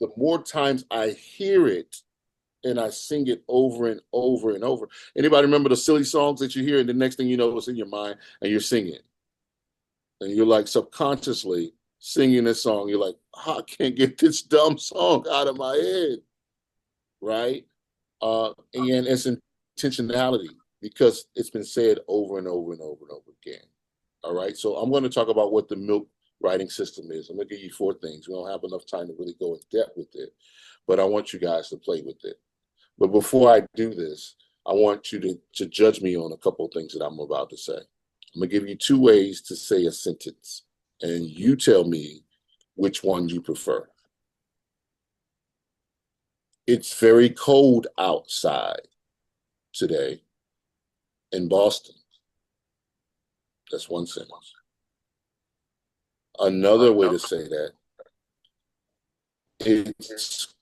the more times I hear it, and I sing it over and over and over. Anybody remember the silly songs that you hear, and the next thing you know, it's in your mind, and you're singing, and you're like subconsciously singing this song. You're like, I can't get this dumb song out of my head, right? And it's intentionality because it's been said over and over and over and over again. All right. So I'm going to talk about what the M.I.L.K writing system is. I'm going to give you 4 things. We don't have enough time to really go in depth with it, but I want you guys to play with it. But before I do this, I want you to judge me on a couple of things that I'm about to say. I'm going to give you 2 ways to say a sentence, and you tell me which one you prefer. It's very cold outside today in Boston. That's one sentence. Another way to say that, it's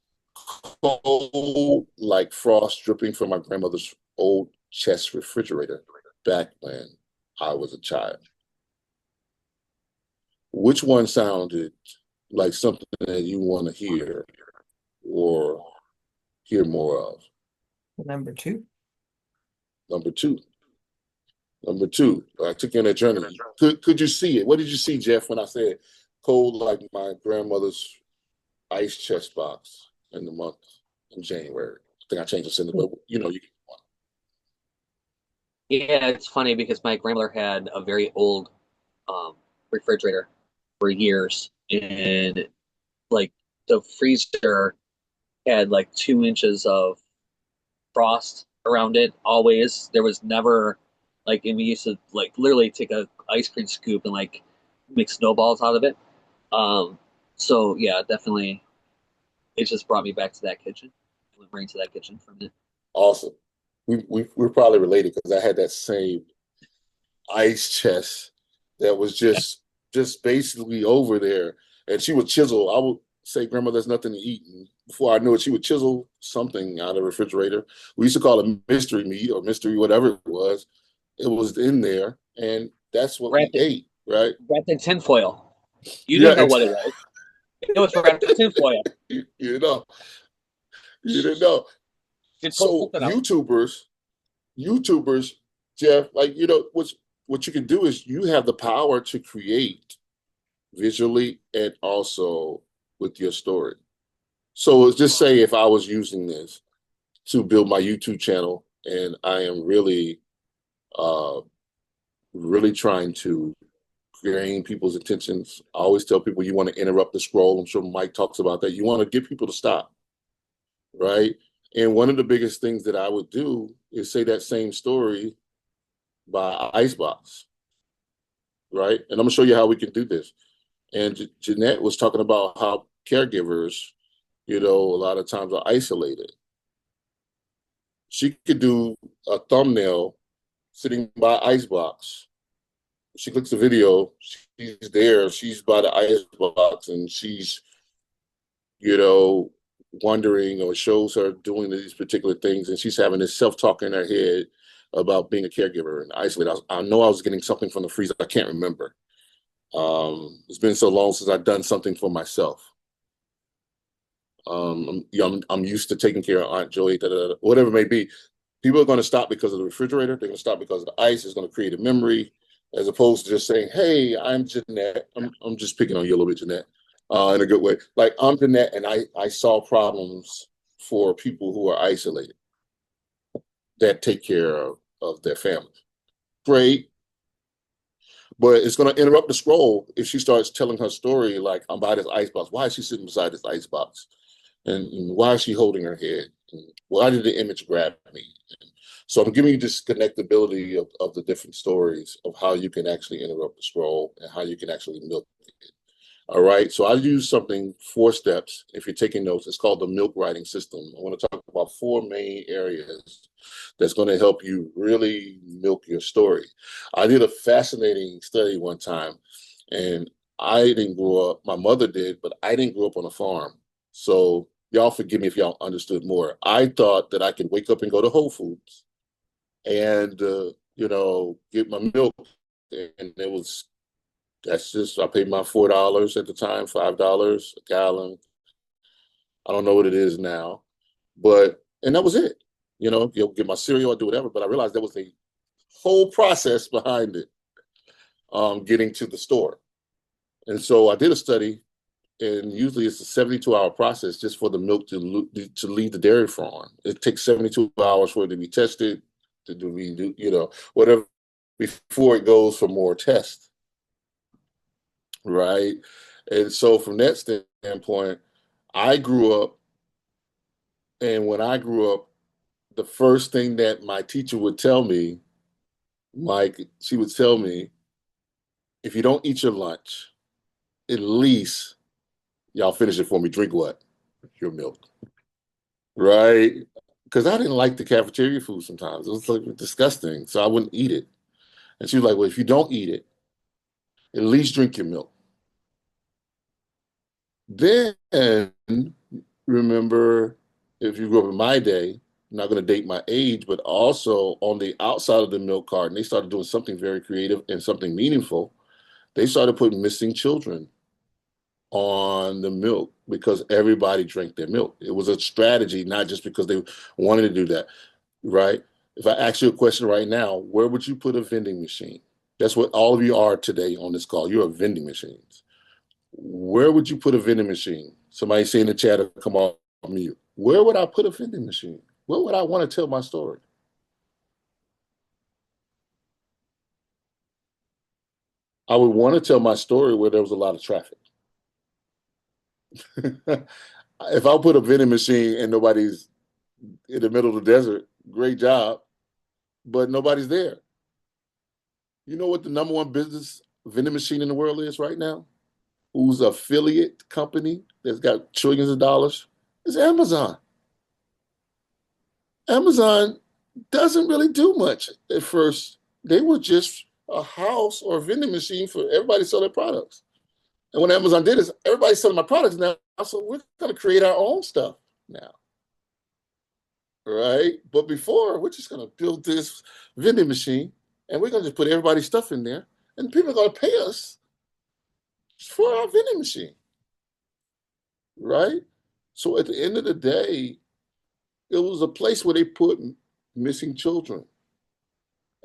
cold like frost dripping from my grandmother's old chest refrigerator back when I was a child. Which one sounded like something that you want to hear or hear more of? Number 2. Number 2. Number 2. I took you on a journey. Could you see it? What did you see, Jeff, when I said cold like my grandmother's ice chest box in the month in January? I think I changed the sentence, but you know, you can. Yeah, it's funny because my grandmother had a very old refrigerator for years, and like the freezer had like 2 inches of frost around it always. There was never like, and we used to like literally take a ice cream scoop and like make snowballs out of it. Um, so yeah, definitely, it just brought me back to that kitchen. Went right to that kitchen from it. Awesome. We're probably related because I had that same ice chest that was just basically over there, and she would chisel. I would say, "Grandma, there's nothing to eat." And before I knew it, she would chisel something out of the refrigerator. We used to call it mystery meat or mystery whatever it was. It was in there, and that's what we Wrapped it, ate, right? wrapped in tinfoil. You Yeah, didn't know what it was. It was wrapped in tinfoil. you know, you didn't know. You pull So something out. YouTubers, Jeff, like what you can do is you have the power to create visually and also with your story. So let's just say if I was using this to build my YouTube channel and I am uh, really trying to gain people's attentions. I always tell people you want to interrupt the scroll. I'm sure Mike talks about that. You want to get people to stop, right? And one of the biggest things that I would do is say that same story by Icebox, right? And I'm gonna show you how we can do this. And Jeanette was talking about how caregivers, a lot of times are isolated. She could do a thumbnail sitting by Icebox. She clicks the video, she's there, she's by the Icebox, and she's, you know, wondering, or shows her doing these particular things, and she's having this self-talk in her head about being a caregiver and isolated. I know I was getting something from the freezer. I can't remember. It's been so long since I've done something for myself. I'm used to taking care of Aunt Joey, whatever it may be. People are going to stop because of the refrigerator. They're going to stop because of the ice. It's going to create a memory, as opposed to just saying, "Hey, I'm Jeanette." I'm just picking on you a little bit, Jeanette, in a good way. Like, I'm Jeanette, and I solve problems for people who are isolated that take care of their families. Great. But it's going to interrupt the scroll if she starts telling her story, like, I'm by this icebox. Why is she sitting beside this icebox? And why is she holding her head? And why did the image grab me? So I'm giving you this connectability of the different stories of how you can actually interrupt the scroll and how you can actually milk it. All right. So I use something, 4 steps. If you're taking notes, it's called the M.I.L.K writing system. I want to talk about 4 main areas that's going to help you really milk your story. I did a fascinating study one time, and I didn't grow up, my mother did, but I didn't grow up on a farm. So y'all forgive me if y'all understood more. I thought that I could wake up and go to Whole Foods and, get my milk. And I paid my $4 at the time, $5 a gallon. I don't know what it is now, but And that was it. You'll get my cereal, I do whatever. But I realized there was a whole process behind it, getting to the store. And so I did a study, and usually it's a 72-hour process just for the milk to leave the dairy farm. It takes 72 hours for it to be tested, to do, whatever, before it goes for more tests, right? And so from that standpoint, I grew up, and when I grew up, the first thing that my teacher would tell me, Mike, she would tell me, if you don't eat your lunch, at least y'all finish it for me. Drink what? Your milk, right? Because I didn't like the cafeteria food sometimes. It was like disgusting, so I wouldn't eat it. And she was like, "Well, if you don't eat it, at least drink your milk." Then remember, if you grew up in my day, I'm not going to date my age, but also on the outside of the milk carton, they started doing something very creative and something meaningful. They started putting missing children on the milk because everybody drank their milk. It was a strategy, not just because they wanted to do that, right? If I ask you a question right now, where would you put a vending machine? That's what all of you are today on this call. You're vending machines. Where would you put a vending machine? Somebody say in the chat or come off mute. Where would I put a vending machine? Where would I want to tell my story? I would want to tell my story where there was a lot of traffic. If I put a vending machine and nobody's in the middle of the desert, great job, but nobody's there. You know what the number one business vending machine in the world is right now? Who's an affiliate company that's got trillions of dollars? It's Amazon. Amazon doesn't really do much at first. They were just a house or a vending machine for everybody to sell their products. And when Amazon did this, everybody's selling my products now, so we're going to create our own stuff now, right? But before, we're just going to build this vending machine, and we're going to just put everybody's stuff in there, and people are going to pay us for our vending machine, right? So at the end of the day, it was a place where they put missing children.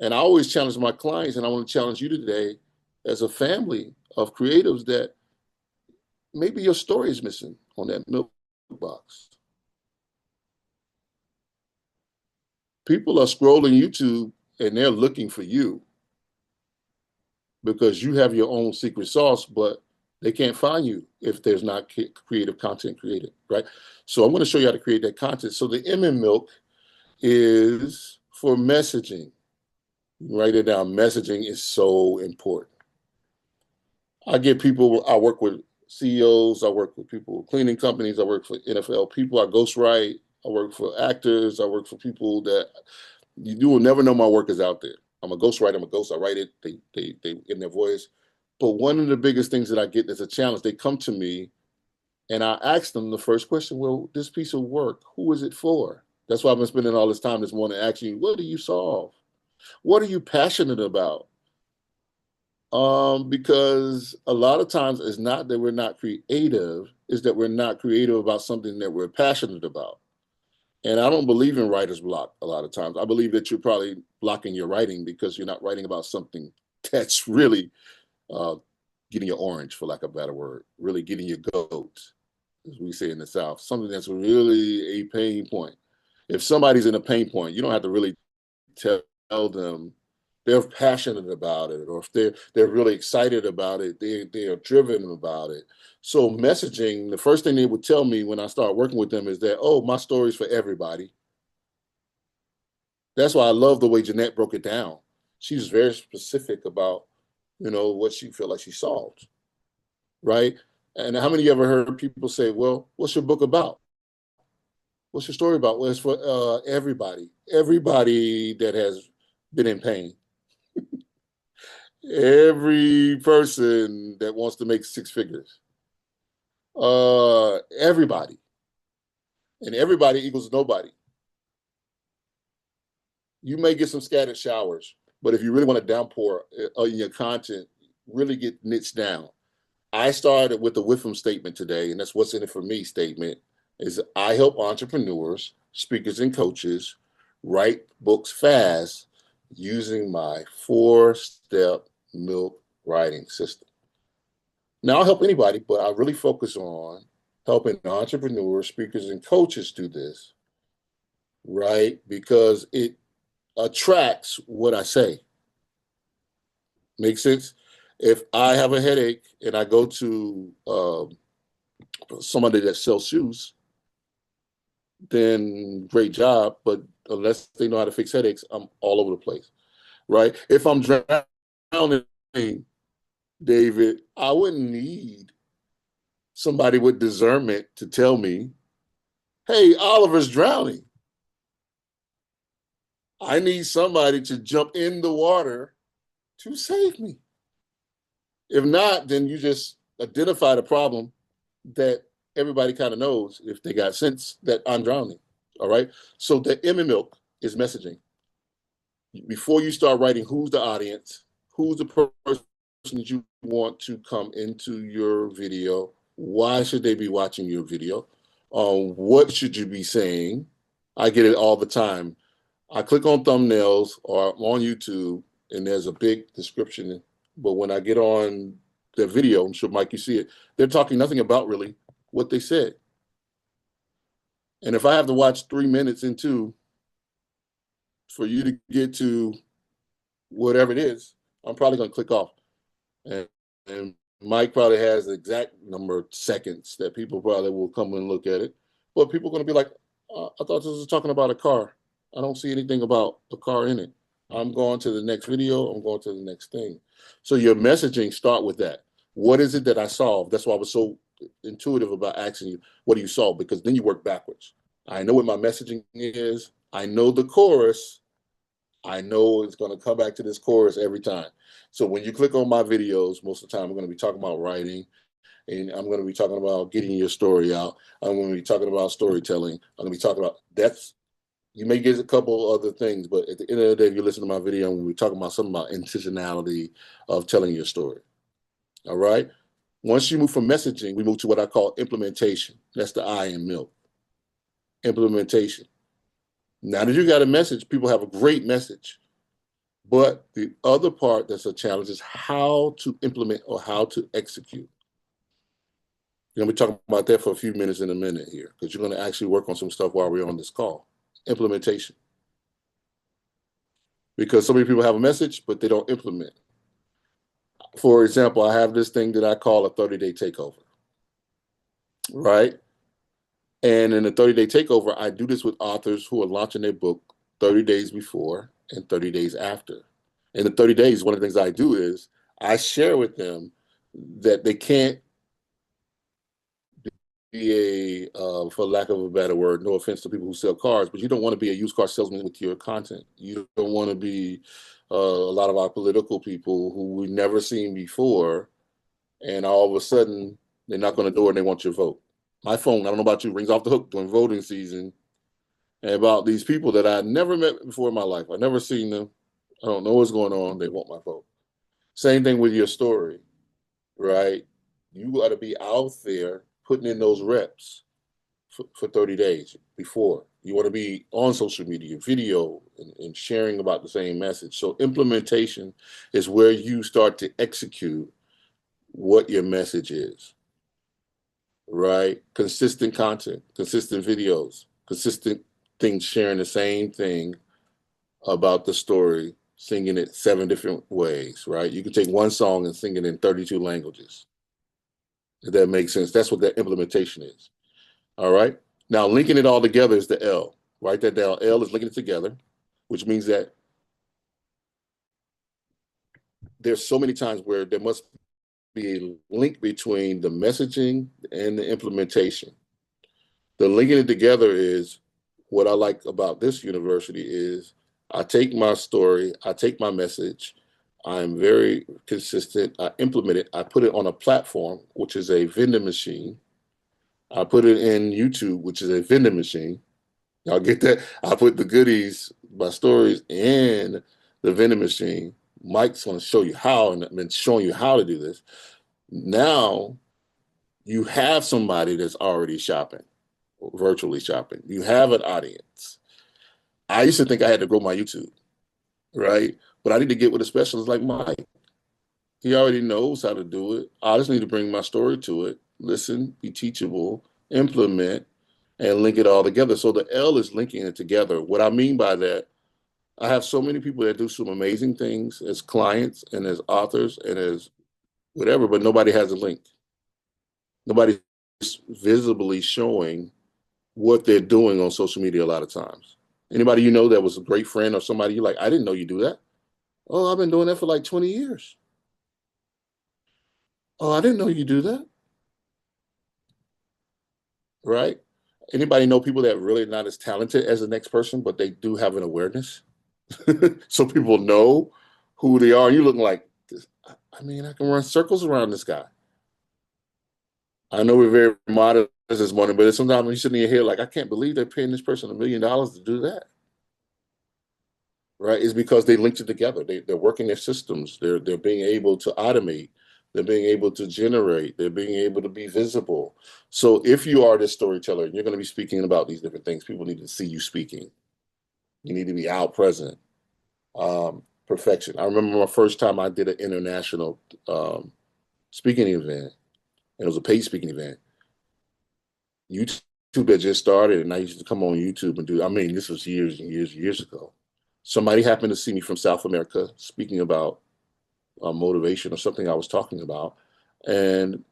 And I always challenge my clients, and I want to challenge you today as a family of creatives that maybe your story is missing on that milk box. People are scrolling YouTube and they're looking for you because you have your own secret sauce, but they can't find you if there's not creative content created, right? So I'm going to show you how to create that content. So the M in Milk is for messaging. Write it down. Messaging is so important. I get people, I work with CEOs, I work with people with cleaning companies, I work for NFL people, I ghostwrite, I work for actors, I work for people that you will never know my work is out there. I'm a ghostwriter, I'm a ghost, I write it, they in their voice. But one of the biggest things that I get as a challenge, they come to me and I ask them the first question, well, this piece of work, who is it for? That's why I've been spending all this time this morning asking you, what do you solve? What are you passionate about? Because a lot of times it's not that we're not creative, it's that we're not creative about something that we're passionate about. And I don't believe in writer's block a lot of times. I believe that you're probably blocking your writing because you're not writing about something that's really uh, getting your orange, for lack of a better word, really getting your goat, as we say in the South, something that's really a pain point. If somebody's in a pain point, you don't have to really tell them they're passionate about it, or if they're really excited about it, they are driven about it. So messaging, the first thing they would tell me when I start working with them is that, oh, my story's for everybody. That's why I love the way Jeanette broke it down. She's very specific about, what she feel like she solved, right? And how many of you ever heard people say, well, what's your book about? What's your story about? Well, it's for everybody that has been in pain. Every person that wants to make six figures. Everybody. And everybody equals nobody. You may get some scattered showers, but if you really want to downpour in your content, really get niche down. I started with the with them statement today, and that's what's in it for me statement is I help entrepreneurs speakers and coaches write books fast using my 4-step M.I.L.K writing system. Now, I'll help anybody, but I really focus on helping entrepreneurs, speakers, and coaches do this, right? Because it attracts what I say. Make sense? If I have a headache and I go to somebody that sells shoes, then great job. But unless they know how to fix headaches, I'm all over the place, right? If I'm drowning, David, I wouldn't need somebody with discernment to tell me, hey, Oliver's drowning. I need somebody to jump in the water to save me. If not, then you just identify the problem that everybody kind of knows if they got sense that I'm drowning. All right. So the M.I.L.K is messaging. Before you start writing, who's the audience? Who's the person that you want to come into your video? Why should they be watching your video? What should you be saying? I get it all the time. I click on thumbnails or on YouTube and there's a big description. But when I get on the video, I'm sure, Mike, you see it, they're talking nothing about really what they said. And if I have to watch 3 minutes into for you to get to whatever it is, I'm probably going to click off. And Mike probably has the exact number of seconds that people probably will come and look at it. But people are going to be like, I thought this was talking about a car. I don't see anything about a car in it. I'm going to the next video. I'm going to the next thing. So your messaging start with that. What is it that I solved? That's why I was so intuitive about asking you, what do you solve? Because then you work backwards. I know what my messaging is. I know the chorus. I know it's going to come back to this chorus every time. So when you click on my videos, most of the time I'm going to be talking about writing, and I'm going to be talking about getting your story out. I'm going to be talking about storytelling. I'm going to be talking about that's. You may get a couple other things, but at the end of the day, if you listen to my video, I'm going to be talking about something about intentionality of telling your story. All right. Once you move from messaging, we move to what I call implementation. That's the I in M.I.L.K. Implementation. Now that you got a message, people have a great message. But the other part that's a challenge is how to implement or how to execute. You're going to be talking about that for a few minutes in a minute here, because you're going to actually work on some stuff while we're on this call. Implementation. Because so many people have a message, but they don't implement. For example, I have this thing that I call a 30-day takeover, right? And in a 30-day takeover, I do this with authors who are launching their book 30 days before and 30 days after. In the 30 days, one of the things I do is I share with them that they can't be for lack of a better word, no offense to people who sell cars, but you don't want to be a used car salesman with your content. You don't want to be a lot of our political people who we've never seen before, and all of a sudden they knock on the door and they want your vote. My phone, I don't know about you, rings off the hook during voting season about these people that I never met before in my life. I've never seen them. I don't know what's going on. They want my vote. Same thing with your story, right? You got to be out there putting in those reps for 30 days before. You want to be on social media, video, and sharing about the same message. So implementation is where you start to execute what your message is, right? Consistent content, consistent videos, consistent things, sharing the same thing about the story, singing it 7 different ways, right? You can take one song and sing it in 32 languages. If that makes sense. That's what that implementation is. All right. Now, linking it all together is the L. Write that down. L is linking it together, which means that there's so many times where there must be a link between the messaging and the implementation. The linking it together is what I like about this university is I take my story, I take my message, I'm very consistent, I implement it, I put it on a platform, which is a vending machine. I put it in YouTube, which is a vending machine. Y'all get that? I put the goodies, my stories in the vending machine. Mike's going to show you how, and I've been showing you how to do this. Now you have somebody that's already shopping, virtually shopping. You have an audience. I used to think I had to grow my YouTube, right? But I need to get with a specialist like Mike. He already knows how to do it. I just need to bring my story to it, listen, be teachable, implement, and link it all together. So the L is linking it together. What I mean by that, I have so many people that do some amazing things as clients and as authors and as whatever, but nobody has a link. Nobody's visibly showing what they're doing on social media a lot of times. Anybody you know that was a great friend or somebody you're like, I didn't know you do that. Oh, I've been doing that for like 20 years. Oh, I didn't know you do that. Right? Anybody know people that really not as talented as the next person, but they do have an awareness? So people know who they are. You look like, I mean, I can run circles around this guy. I know we're very modest this morning, but sometimes you're sitting in your head like, I can't believe they're paying this person $1 million to do that. Right? It's because they linked it together. They're working their systems. They're being able to automate. They're being able to generate. They're being able to be visible. So if you are this storyteller and you're going to be speaking about these different things, people need to see you speaking. You need to be out present. Perfection. I remember my first time I did an international speaking event, and it was a paid speaking event. YouTube had just started, and I used to come on YouTube and do. I mean, this was years and years and years ago. Somebody happened to see me from South America speaking about motivation or something I was talking about, and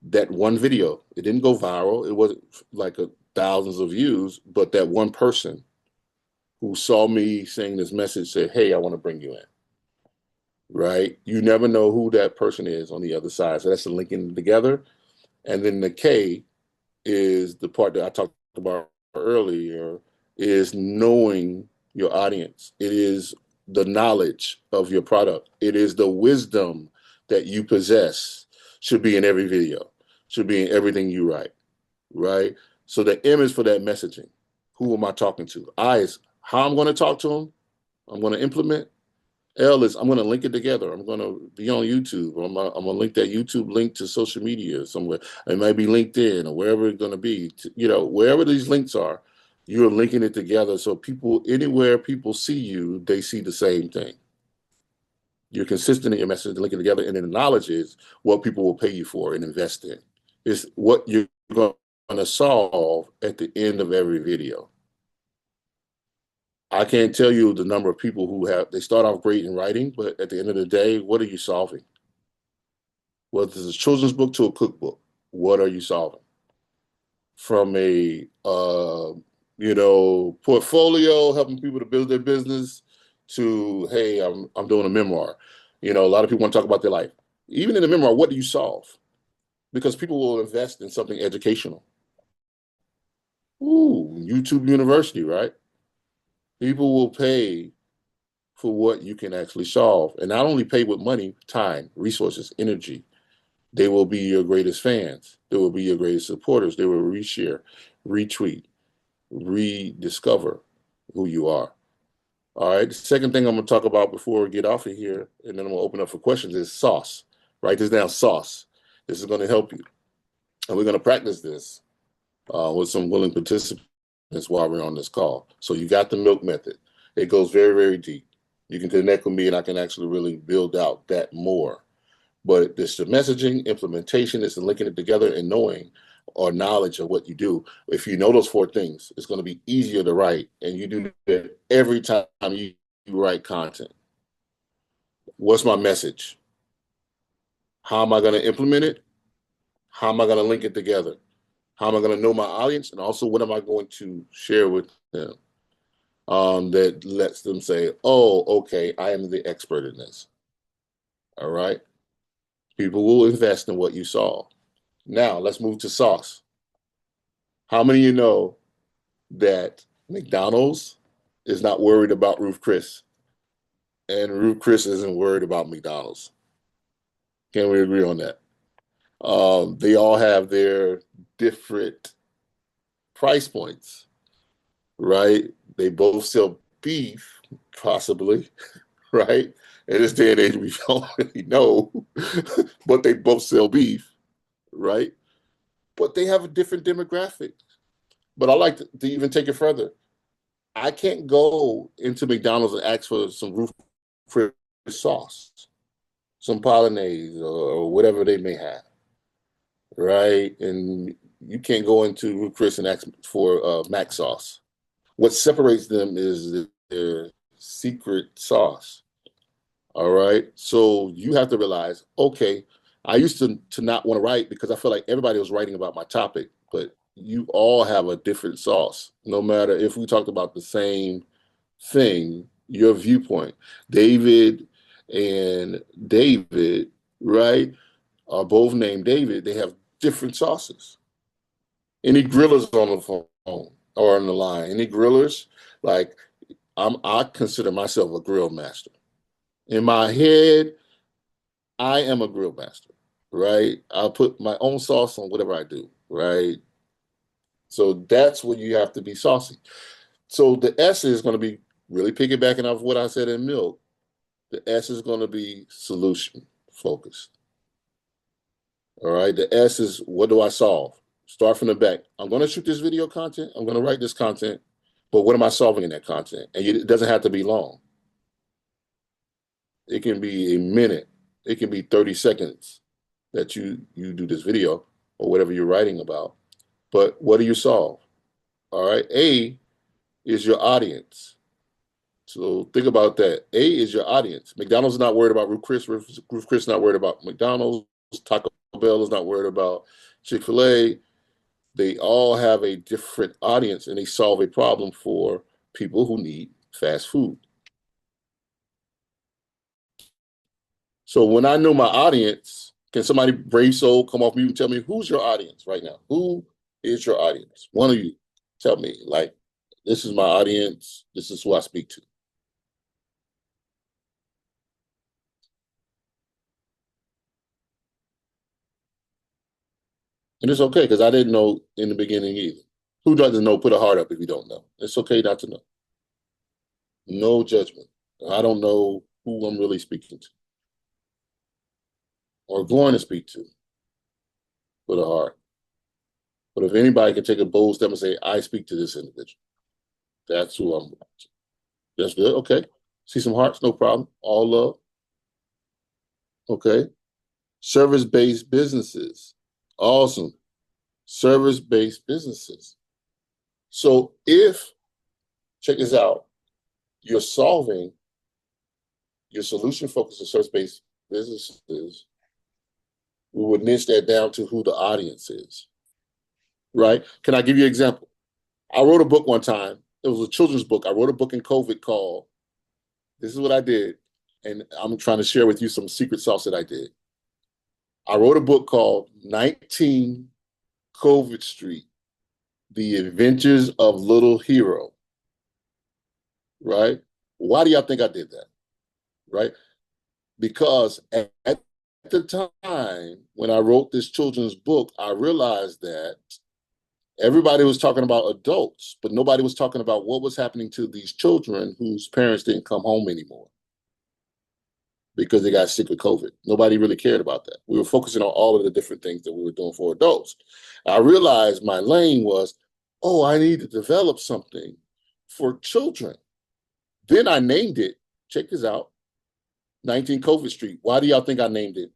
that one video, it didn't go viral. It wasn't like thousands of views, but that one person who saw me saying this message said, "Hey, I want to bring you in." Right? You never know who that person is on the other side. So that's the linking together. And then the K is the part that I talked about earlier, is knowing your audience. It is the knowledge of your product. It is the wisdom that you possess. Should be in every video, should be in everything you write, right? So the M is for that messaging. Who am I talking to? I is how I'm going to talk to them. I'm going to implement. L is I'm going to link it together. I'm going to be on YouTube. I'm going to link that YouTube link to social media somewhere. It might be LinkedIn or wherever it's going to be. You know, wherever these links are, you're linking it together so people, anywhere people see you, they see the same thing. You're consistent in your message, linking together, and then the knowledge is what people will pay you for and invest in. It's what you're going to solve at the end of every video. I can't tell you the number of people who they start off great in writing, but at the end of the day, what are you solving? Whether it's a children's book to a cookbook, what are you solving? From a, portfolio, helping people to build their business to, hey, I'm doing a memoir. You know, a lot of people want to talk about their life. Even in a memoir, what do you solve? Because people will invest in something educational. Ooh, YouTube University, right? People will pay for what you can actually solve. And not only pay with money, time, resources, energy. They will be your greatest fans. They will be your greatest supporters. They will reshare, retweet, rediscover who you are. All right. The second thing I'm going to talk about before we get off of here, and then I'm going to open up for questions, is sauce. Write this down, sauce. This is going to help you. And we're going to practice this with some willing participants while we're on this call. So you got the milk method. It goes very, very deep. You can connect with me and I can actually really build out that more. But it's the messaging, implementation, it's the linking it together and knowing or knowledge of what you do. If you know those four things, it's going to be easier to write. And you do that every time you write content. What's my message? How am I going to implement it? How am I going to link it together? How am I going to know my audience? And also, what am I going to share with them that lets them say, oh, okay, I am the expert in this. All right. People will invest in what you saw. Now, let's move to sauce. How many of you know that McDonald's is not worried about Ruth Chris? And Ruth Chris isn't worried about McDonald's. Can we agree on that? They all have their different price points, right? They both sell beef, possibly, right? In this day and age, we don't really know, but they both sell beef, right? But they have a different demographic. But I like to even take it further. I can't go into McDonald's and ask for some Ruth Chris sauce, some Polonaise or whatever they may have, right? And you can't go into Ruth Chris and ask for mac sauce. What separates them is their secret sauce. All right. So you have to realize, okay, I used to not want to write because I felt like everybody was writing about my topic, but you all have a different sauce. No matter if we talked about the same thing, your viewpoint. David and David, right, are both named David. They have different sauces. Any grillers on the phone or on the line? Any grillers? Like I consider myself a grill master. In my head, I am a grill master, right? I'll put my own sauce on whatever I do, right? So that's when you have to be saucy. So the S is going to be really piggybacking off what I said in milk. The S is going to be solution focused. All right. The S is what do I solve? Start from the back. I'm going to shoot this video content. I'm going to write this content, but what am I solving in that content? And it doesn't have to be long. It can be a minute. It can be 30 seconds that you do this video or whatever you're writing about. But what do you solve? All right. A is your audience. So think about that. A is your audience. McDonald's is not worried about Ruth Chris. Ruth Chris is not worried about McDonald's. Taco Bell is not worried about Chick-fil-A. They all have a different audience and they solve a problem for people who need fast food. So when I know my audience, can somebody brave soul come off mute and tell me who's your audience right now? Who is your audience? One of you tell me, like, this is my audience. This is who I speak to. And it's okay because I didn't know in the beginning either. Who doesn't know? Put a heart up if you don't know. It's okay not to know. No judgment. I don't know who I'm really speaking to or going to speak to. Put a heart. But if anybody can take a bold step and say, I speak to this individual, that's who I'm. That's good. Okay. See some hearts, no problem. All love. Okay. Service-based businesses. Awesome. Service-based businesses. So if, check this out, you're solving your solution focused on service-based businesses, we would niche that down to who the audience is. Right? Can I give you an example? I wrote a book one time. It was a children's book. I wrote a book in COVID called, this is what I did. And I'm trying to share with you some secret sauce that I did. I wrote a book called 19 COVID Street, The Adventures of Little Hero. Right? Why do y'all think I did that? Right? Because at the time when I wrote this children's book, I realized that everybody was talking about adults, but nobody was talking about what was happening to these children whose parents didn't come home anymore because they got sick with COVID. Nobody really cared about that. We were focusing on all of the different things that we were doing for adults. I realized my lane was, oh, I need to develop something for children. Then I named it, check this out, 19 COVID Street. Why do y'all think I named it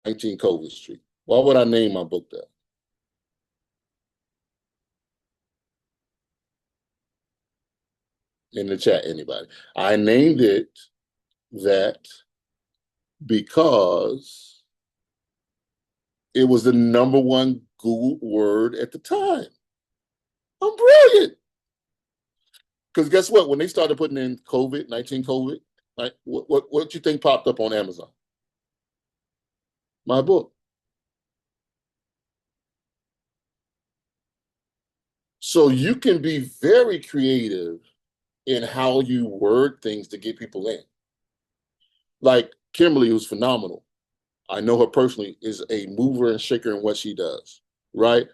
19 COVID Street? Why would I name my book that? In the chat, anybody. I named it that because it was the number one Google word at the time. I'm brilliant. Because guess what? When they started putting in COVID, 19 COVID, like what you think popped up on Amazon? My book. So you can be very creative in how you word things to get people in. Like Kimberly, who's phenomenal. I know her personally, is a mover and shaker in what she does, right?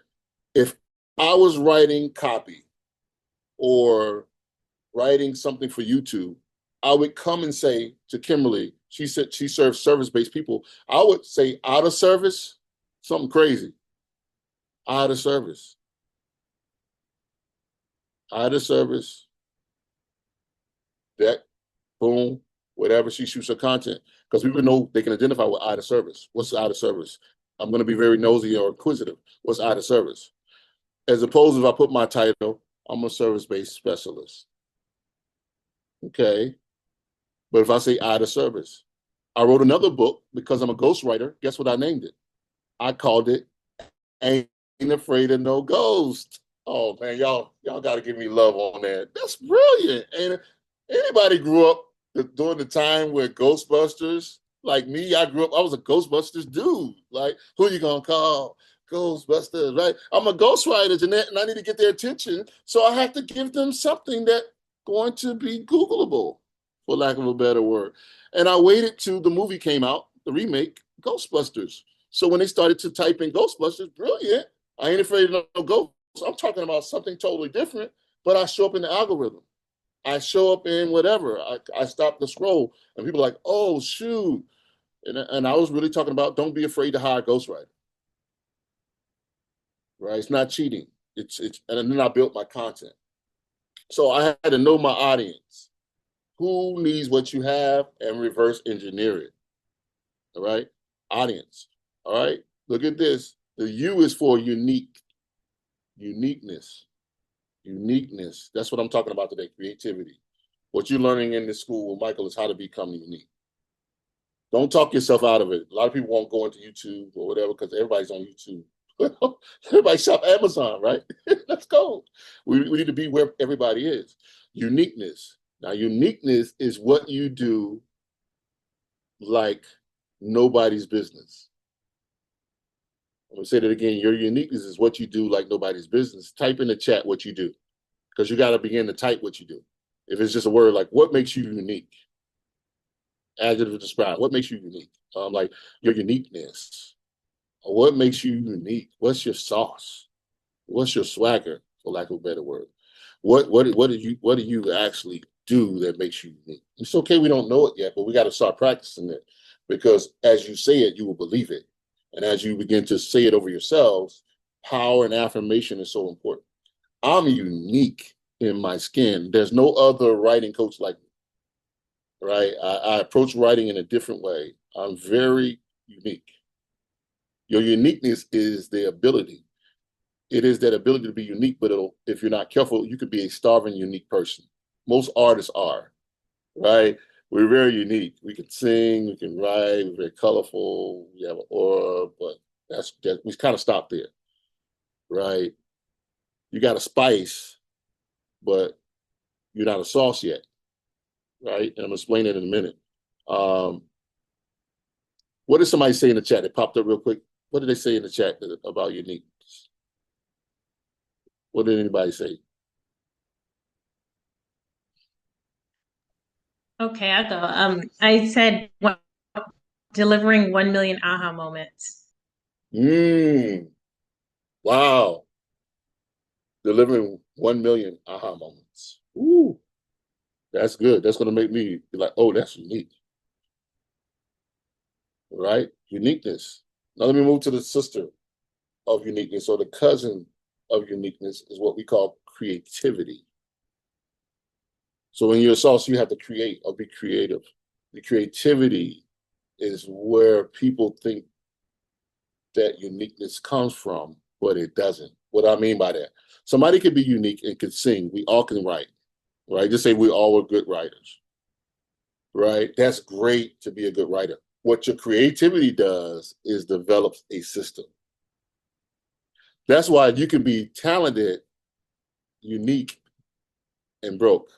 If I was writing copy or writing something for YouTube, I would come and say to Kimberly, she said she serves service-based people. I would say out of service, something crazy. Out of service. out of service, deck, boom, whatever she shoots her content. Because people know they can identify with out of service. What's out of service? I'm going to be very nosy or inquisitive. What's out of service? As opposed to if I put my title, I'm a service-based specialist. Okay. But if I say out of service, I wrote another book because I'm a ghostwriter. Guess what I named it? I called it Ain't Afraid of No Ghost. Oh man, y'all got to give me love on that. That's brilliant. Ain't anybody grew up during the time where Ghostbusters, like me, I grew up, I was a Ghostbusters dude. Like, who you gonna call? Ghostbusters, right? I'm a ghostwriter, Jeanette, and I need to get their attention. So I have to give them something that going to be Googleable, for lack of a better word. And I waited till the movie came out, the remake, Ghostbusters. So when they started to type in Ghostbusters, brilliant. I ain't afraid of no ghosts. I'm talking about something totally different, but I show up in the algorithm. I show up in whatever. I stop the scroll, and people are like, oh, shoot. And I was really talking about don't be afraid to hire a ghostwriter, right? It's not cheating. And then I built my content. So I had to know my audience. Who needs what you have and reverse engineer it, all right? Audience, all right? Look at this. The U is for uniqueness. Uniqueness. That's what I'm talking about today, creativity. What you're learning in this school with Michael is how to become unique. Don't talk yourself out of it. A lot of people won't go into YouTube or whatever because everybody's on YouTube. Everybody shop Amazon, right? Let's go. We need to be where everybody is. Uniqueness. Now, uniqueness is what you do like nobody's business. I'm gonna say that again. Your uniqueness is what you do like nobody's business. Type in the chat what you do, because you got to begin to type what you do. If it's just a word like what makes you unique, adjective to describe what makes you unique. Like your uniqueness. What makes you unique? What's your sauce? What's your swagger, for lack of a better word? What do you actually do that makes you unique? It's okay we don't know it yet, but we got to start practicing it, because as you say it, you will believe it. And as you begin to say it over yourselves, power and affirmation is so important. I'm unique in my skin. There's no other writing coach like me, right? I approach writing in a different way. I'm very unique. Your uniqueness is the ability. It is that ability to be unique, but if you're not careful, you could be a starving, unique person. Most artists are, right? We're very unique. We can sing, we can write, we're very colorful, we have an aura, but we kind of stop there, right? You got a spice, but you're not a sauce yet, right? And I'm gonna explain it in a minute. What did somebody say in the chat? It popped up real quick. What did they say in the chat about uniqueness? What did anybody say? Okay, I'll go. I said delivering 1 million aha moments. Wow. Delivering 1 million aha moments. Ooh, that's good. That's going to make me be like, oh, that's unique. Right? Uniqueness. Now let me move to the sister of uniqueness, or the cousin of uniqueness, is what we call creativity. So when you're a sauce, you have to create or be creative. The creativity is where people think that uniqueness comes from, but it doesn't. What I mean by that, somebody could be unique and could sing. We all can write, right? Just say we all were good writers, right? That's great to be a good writer. What your creativity does is develops a system. That's why you can be talented, unique, and broke.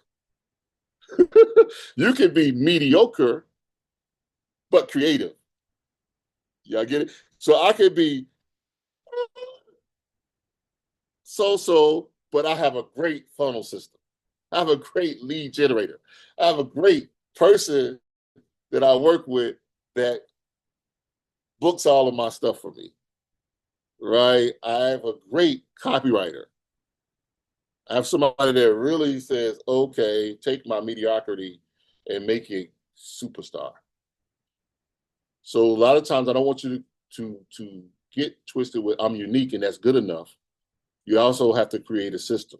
You can be mediocre, but creative. Y'all get it? So I could be so, but I have a great funnel system. I have a great lead generator. I have a great person that I work with that books all of my stuff for me, right? I have a great copywriter. I have somebody that really says, okay, take my mediocrity and make it superstar. So a lot of times I don't want you to get twisted with I'm unique and that's good enough. You also have to create a system.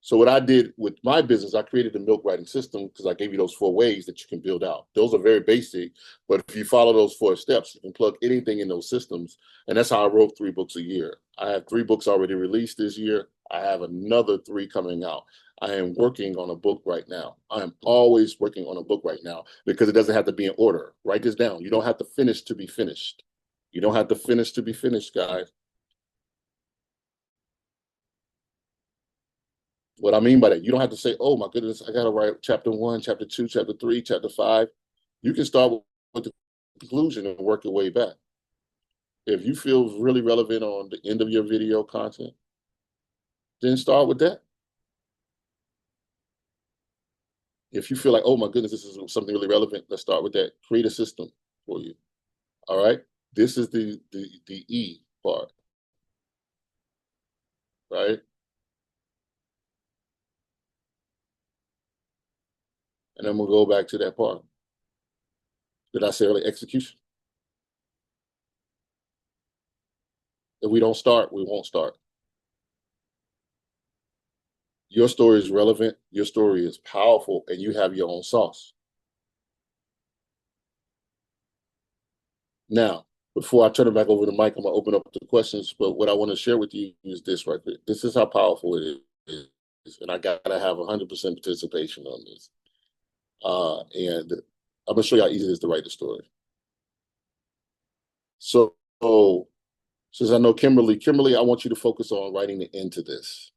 So what I did with my business, I created the M.I.L.K writing system because I gave you those 4 ways that you can build out. Those are very basic, but if you follow those 4 steps, you can plug anything in those systems. And that's how I wrote 3 books a year. I have 3 books already released this year. I have another 3 coming out. I am working on a book right now. I am always working on a book right now because it doesn't have to be in order. Write this down. You don't have to finish to be finished. You don't have to finish to be finished, guys. What I mean by that, you don't have to say, oh my goodness, I got to write chapter 1, chapter 2, chapter 3, chapter 5. You can start with the conclusion and work your way back. If you feel really relevant on the end of your video content, then start with that. If you feel like, oh my goodness, this is something really relevant, let's start with that. Create a system for you. All right. This is the E part, right? And then we'll go back to that part. Did I say earlier execution? If we don't start, we won't start. Your story is relevant, your story is powerful, and you have your own sauce. Now, before I turn it back over to Mike, I'm gonna open up the questions. But what I want to share with you is this right here. This is how powerful it is, and I gotta have 100% participation on this. And I'm gonna show you how easy it is to write the story. So, since I know Kimberly, I want you to focus on writing the end to this.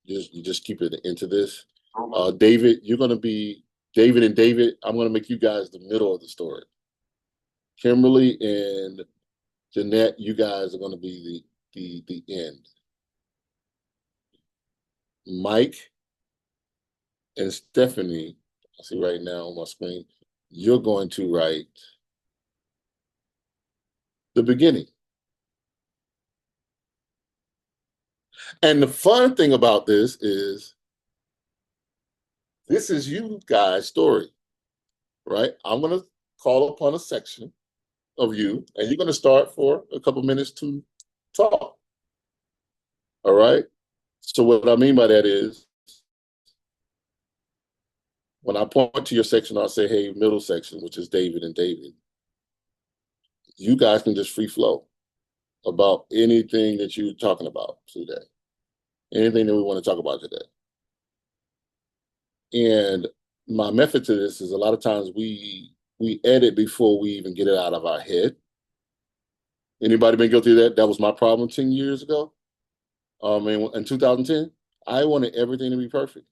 You just keep it into this. David, you're gonna be David and David. I'm gonna make you guys the middle of the story. Kimberly and Jeanette, you guys are going to be the end. Mike and Stephanie, I see right now on my screen, you're going to write the beginning. And the fun thing about this is you guys' story, right? I'm going to call upon a section of you, and you're going to start for a couple minutes to talk. All right? So what I mean by that is, when I point to your section, I'll say, hey, middle section, which is David and David. You guys can just free flow about anything that you're talking about today, anything that we want to talk about today. And my method to this is a lot of times we edit before we even get it out of our head. Anybody been guilty of that? That was my problem 10 years ago. In 2010, I wanted everything to be perfect.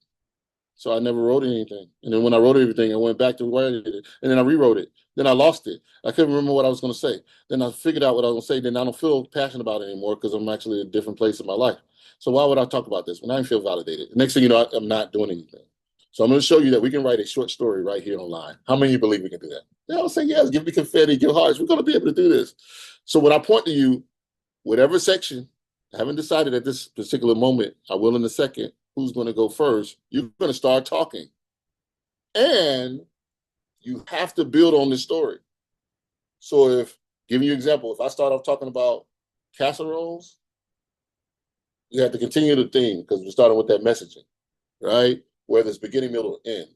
So I never wrote anything. And then when I wrote everything, I went back to writing it. And then I rewrote it. Then I lost it. I couldn't remember what I was going to say. Then I figured out what I was going to say. Then I don't feel passionate about it anymore because I'm actually in a different place in my life. So why would I talk about this when I didn't feel validated? The next thing you know, I'm not doing anything. So I'm going to show you that we can write a short story right here online. How many of you believe we can do that? Yeah, I'll say yes. Give me confetti, give hearts. We're going to be able to do this. So when I point to you, whatever section, I haven't decided at this particular moment, I will in a second, who's going to go first, you're going to start talking. And you have to build on this story. So giving you an example, if I start off talking about casseroles, you have to continue the theme because we're starting with that messaging, right? Whether it's beginning, middle, end.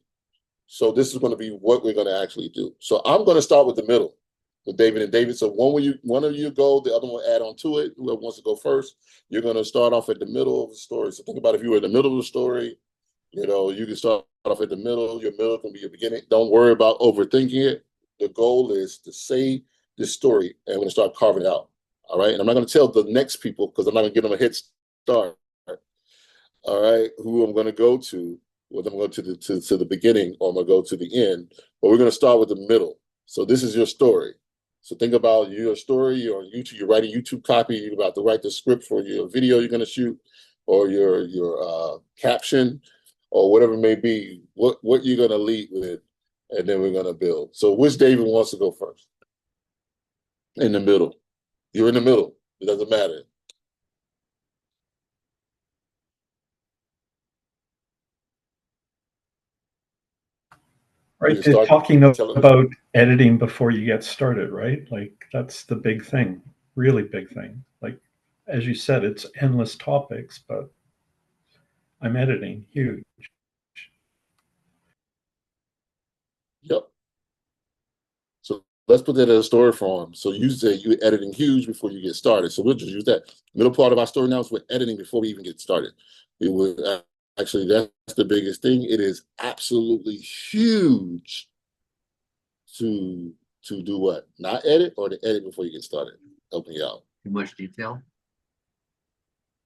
So this is going to be what we're going to actually do. So I'm going to start with the middle with David and David. So one of you go, the other one will add on to it. Whoever wants to go first, you're going to start off at the middle of the story. So think about if you were in the middle of the story, you can start off at the middle. Your middle can be your beginning. Don't worry about overthinking it. The goal is to say this story, and we're going to start carving it out. All right. And I'm not going to tell the next people because I'm not going to give them a head start. All right. Who I'm going to go to, whether I'm going to the beginning or I'm going to go to the end. But we're going to start with the middle. So this is your story. So think about your story. You're on YouTube. You're writing YouTube copy. You're about to write the script for your video you're going to shoot, or your caption, or whatever it may be, what you're going to lead with, and then we're going to build. So which David wants to go first? In the middle. You're in the middle. It doesn't matter. Right, they're talking about editing before you get started, right? Like that's the big thing, really big thing. Like, as you said, it's endless topics, but I'm editing. Huge. Yep. So let's put that in a story form. So you say you're editing huge before you get started. So we'll just use that. Middle part of our story now is we're editing before we even get started. It was actually that's the biggest thing. It is absolutely huge to do what? Not edit or to edit before you get started. Helping you out. Too much detail.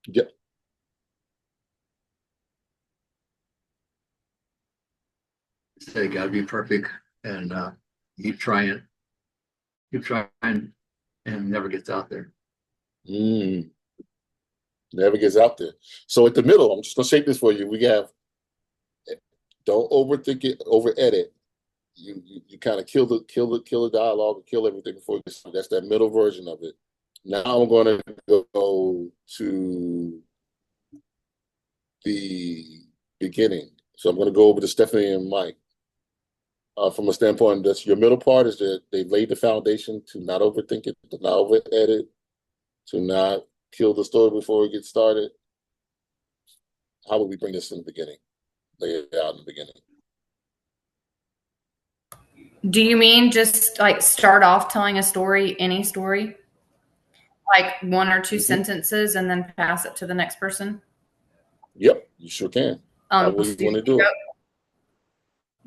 Yep. So you gotta be perfect and keep trying, and never gets out there. Never gets out there. So at the middle, I'm just gonna shape this for you. We have don't overthink it, over edit. You kind of kill the dialogue, kill everything before you start. That's that middle version of it. Now I'm going to go to the beginning. So I'm going to go over to Stephanie and Mike. From a standpoint, that's your middle part is that they've laid the foundation to not overthink it, to not over edit, to not kill the story before it gets started. How would we bring this in the beginning? Lay it out in the beginning. Do you mean just like start off telling a story, any story? Like one or two sentences and then pass it to the next person? Yep, you sure can. How would you want to do it?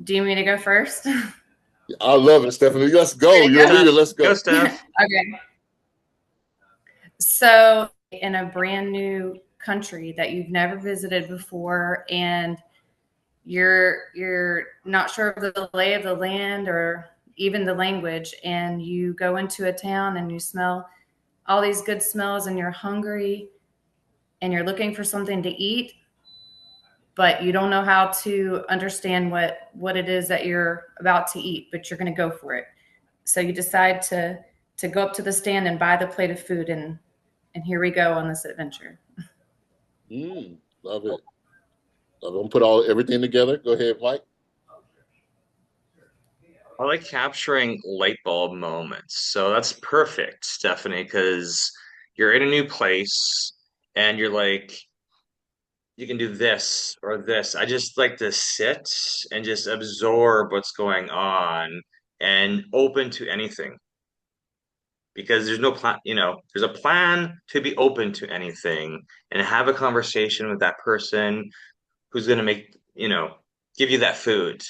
Do you want me to go first? I love it, Stephanie. Let's go. You're a leader. Let's go. Go, Steph. Okay. So in a brand new country that you've never visited before and you're not sure of the lay of the land or even the language, and you go into a town and you smell all these good smells and you're hungry and you're looking for something to eat, but you don't know how to understand what it is that you're about to eat, but you're going to go for it. So you decide to go up to the stand and buy the plate of food, and here we go on this adventure. Love it. I'm going to put everything together. Go ahead, Mike. I like capturing light bulb moments. So that's perfect, Stephanie, because you're in a new place and you're like, you can do this or this. I just like to sit and just absorb what's going on and open to anything because there's no plan, there's a plan to be open to anything and have a conversation with that person who's going to give you that food.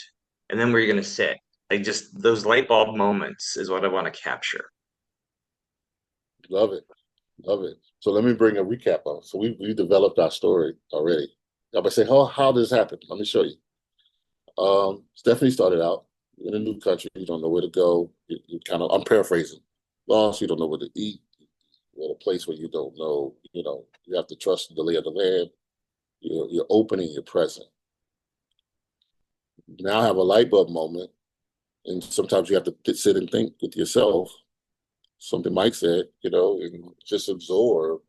And then where you're going to sit. Like just those light bulb moments is what I want to capture. Love it. Love it. So let me bring a recap on. So we developed our story already. I'm gonna say, how did this happen? Let me show you. Stephanie started out in a new country. You don't know where to go. You I'm paraphrasing. Lost. You don't know where to eat. You're in a place where you don't know. You have to trust the lay of the land. You're opening. You're present. Now have a light bulb moment, and sometimes you have to sit and think with yourself. Something Mike said, and just absorb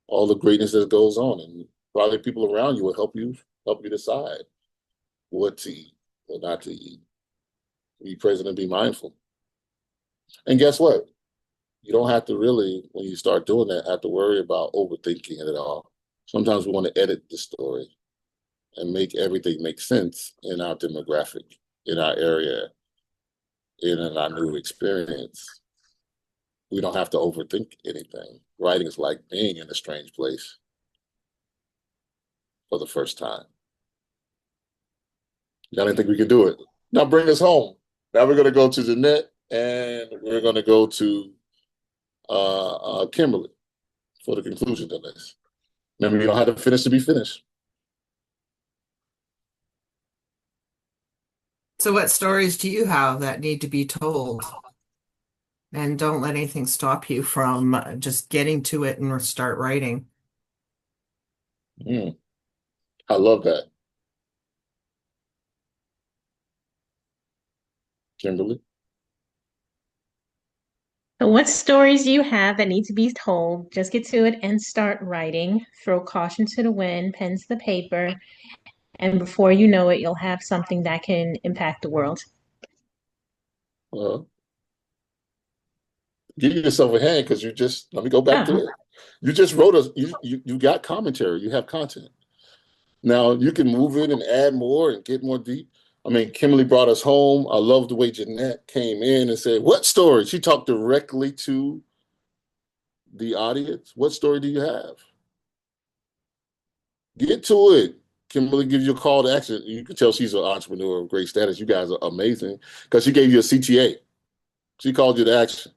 all the greatness that goes on, and probably people around you will help you decide what to eat or not to eat. Be present and be mindful. And guess what? You don't have to really, when you start doing that, have to worry about overthinking it at all. Sometimes we want to edit the story and make everything make sense in our demographic, in our area, in our new experience. We don't have to overthink anything. Writing is like being in a strange place for the first time. I didn't think we could do it. Now bring us home. Now we're going to go to Jeanette and we're going to go to Kimberly for the conclusion of this. Remember, you don't have to finish to be finished. So what stories do you have that need to be told? And don't let anything stop you from just getting to it and start writing. I love that. Kimberly? So what stories do you have that need to be told? Just get to it and start writing. Throw caution to the wind, pen to the paper, and before you know it, you'll have something that can impact the world. Give yourself a hand because let me go back to it. You just wrote you got commentary, you have content. Now you can move it and add more and get more deep. I mean, Kimberly brought us home. I love the way Jeanette came in and said, "What story?" She talked directly to the audience. What story do you have? Get to it. Kimberly gives you a call to action. You can tell she's an entrepreneur of great status. You guys are amazing because she gave you a CTA. She called you to action.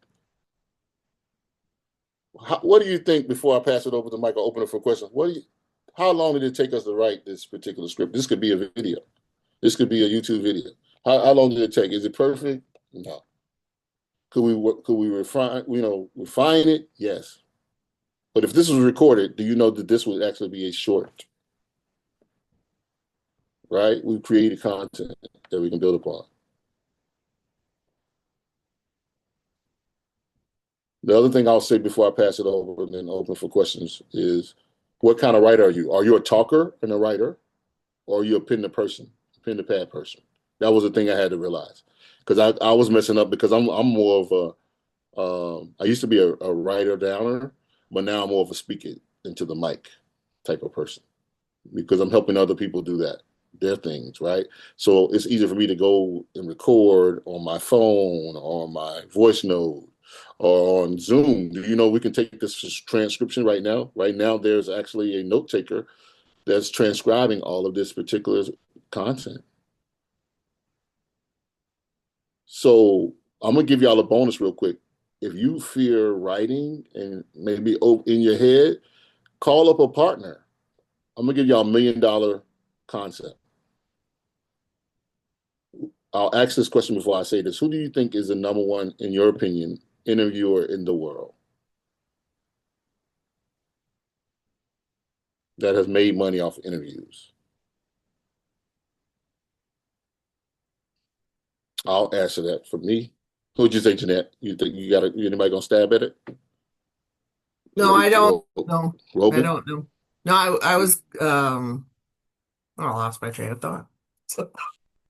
What do you think before I pass it over to Mike? I'll open it for questions. How long did it take us to write this particular script? This could be a video. This could be a YouTube video. How long did it take? Is it perfect? No. Could we refine it? Yes. But if this was recorded, do you know that this would actually be a short? Right? We've created content that we can build upon. The other thing I'll say before I pass it over and then open for questions is, what kind of writer are you? Are you a talker and a writer, or are you a pen to pad person? That was the thing I had to realize, because I was messing up because I'm more of I used to be a writer downer, but now I'm more of a speak it into the mic type of person because I'm helping other people do their things, right? So it's easier for me to go and record on my phone or on my voice note or on Zoom. Do you know we can take this transcription right now? Right now, there's actually a note taker that's transcribing all of this particular content. So I'm gonna give y'all a bonus real quick. If you fear writing and maybe in your head, call up a partner. I'm gonna give y'all $1 million concept. I'll ask this question before I say this. Who do you think is the number one, in your opinion, interviewer in the world that has made money off of interviews? I'll answer that for me. Who'd you think, Jeanette? You think anybody gonna stab at it? No, I don't. No, I Rogan? don't know. No, I was I lost my train of thought. So,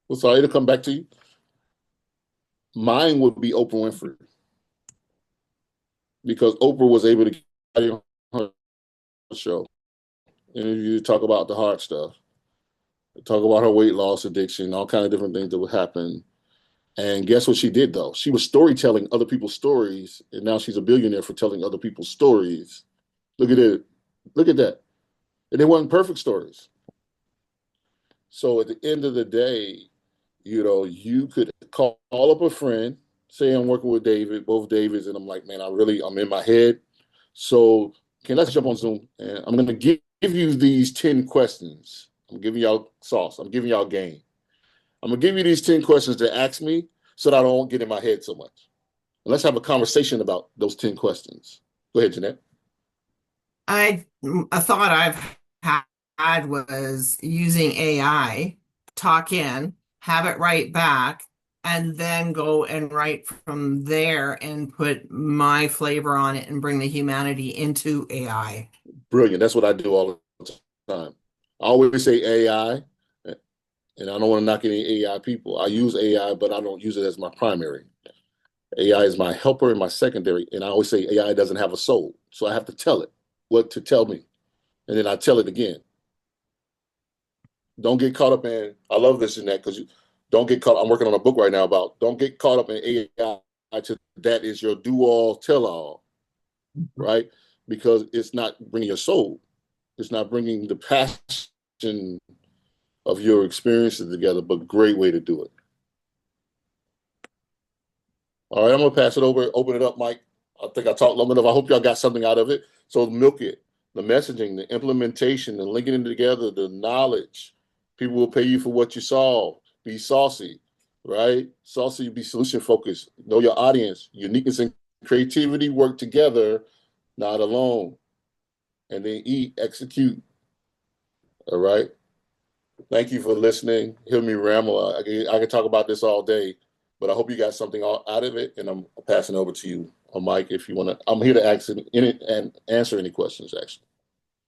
Well, sorry to come back to you. Mine would be Oprah Winfrey, because Oprah was able to get on her show and you talk about the hard stuff, talk about her weight loss, addiction, all kind of different things that would happen. And guess what she did though? She was storytelling other people's stories, and now she's a billionaire for telling other people's stories. Look at it. Look at that. And they weren't perfect stories. So at the end of the day, you could call up a friend, say I'm working with David, both Davids, and I'm like, man, I'm in my head. So let's jump on Zoom, and I'm gonna give you these 10 questions. I'm giving y'all sauce. I'm giving y'all game. I'm gonna give you these 10 questions to ask me so that I don't get in my head so much. And let's have a conversation about those 10 questions. Go ahead, Jeanette. a thought I've had was using AI, talk in, have it write back, and then go and write from there and put my flavor on it and bring the humanity into AI. Brilliant. That's what I do all the time. I always say AI, and I don't want to knock any AI people. I use AI, but I don't use it as my primary. AI is my helper and my secondary. And I always say AI doesn't have a soul. So I have to tell it what to tell me. And then I tell it again. Don't get caught up in, I love this and that, because you don't get caught. I'm working on a book right now about don't get caught up in AI that is your do all, tell all, right? Because it's not bringing your soul. It's not bringing the passion of your experiences together, but great way to do it. All right, I'm gonna pass it over, open it up, Mike. I think I talked long enough. I hope y'all got something out of it. So milk it, the messaging, the implementation, the linking it together, the knowledge. People will pay you for what you solve. Be saucy, right? Saucy, be solution focused. Know your audience. Uniqueness and creativity work together, not alone. And then execute. All right. Thank you for listening. Hear me ramble. I can talk about this all day, but I hope you got something out of it. And I'm passing over to you, Mike, if you want to. I'm here to answer any questions, actually.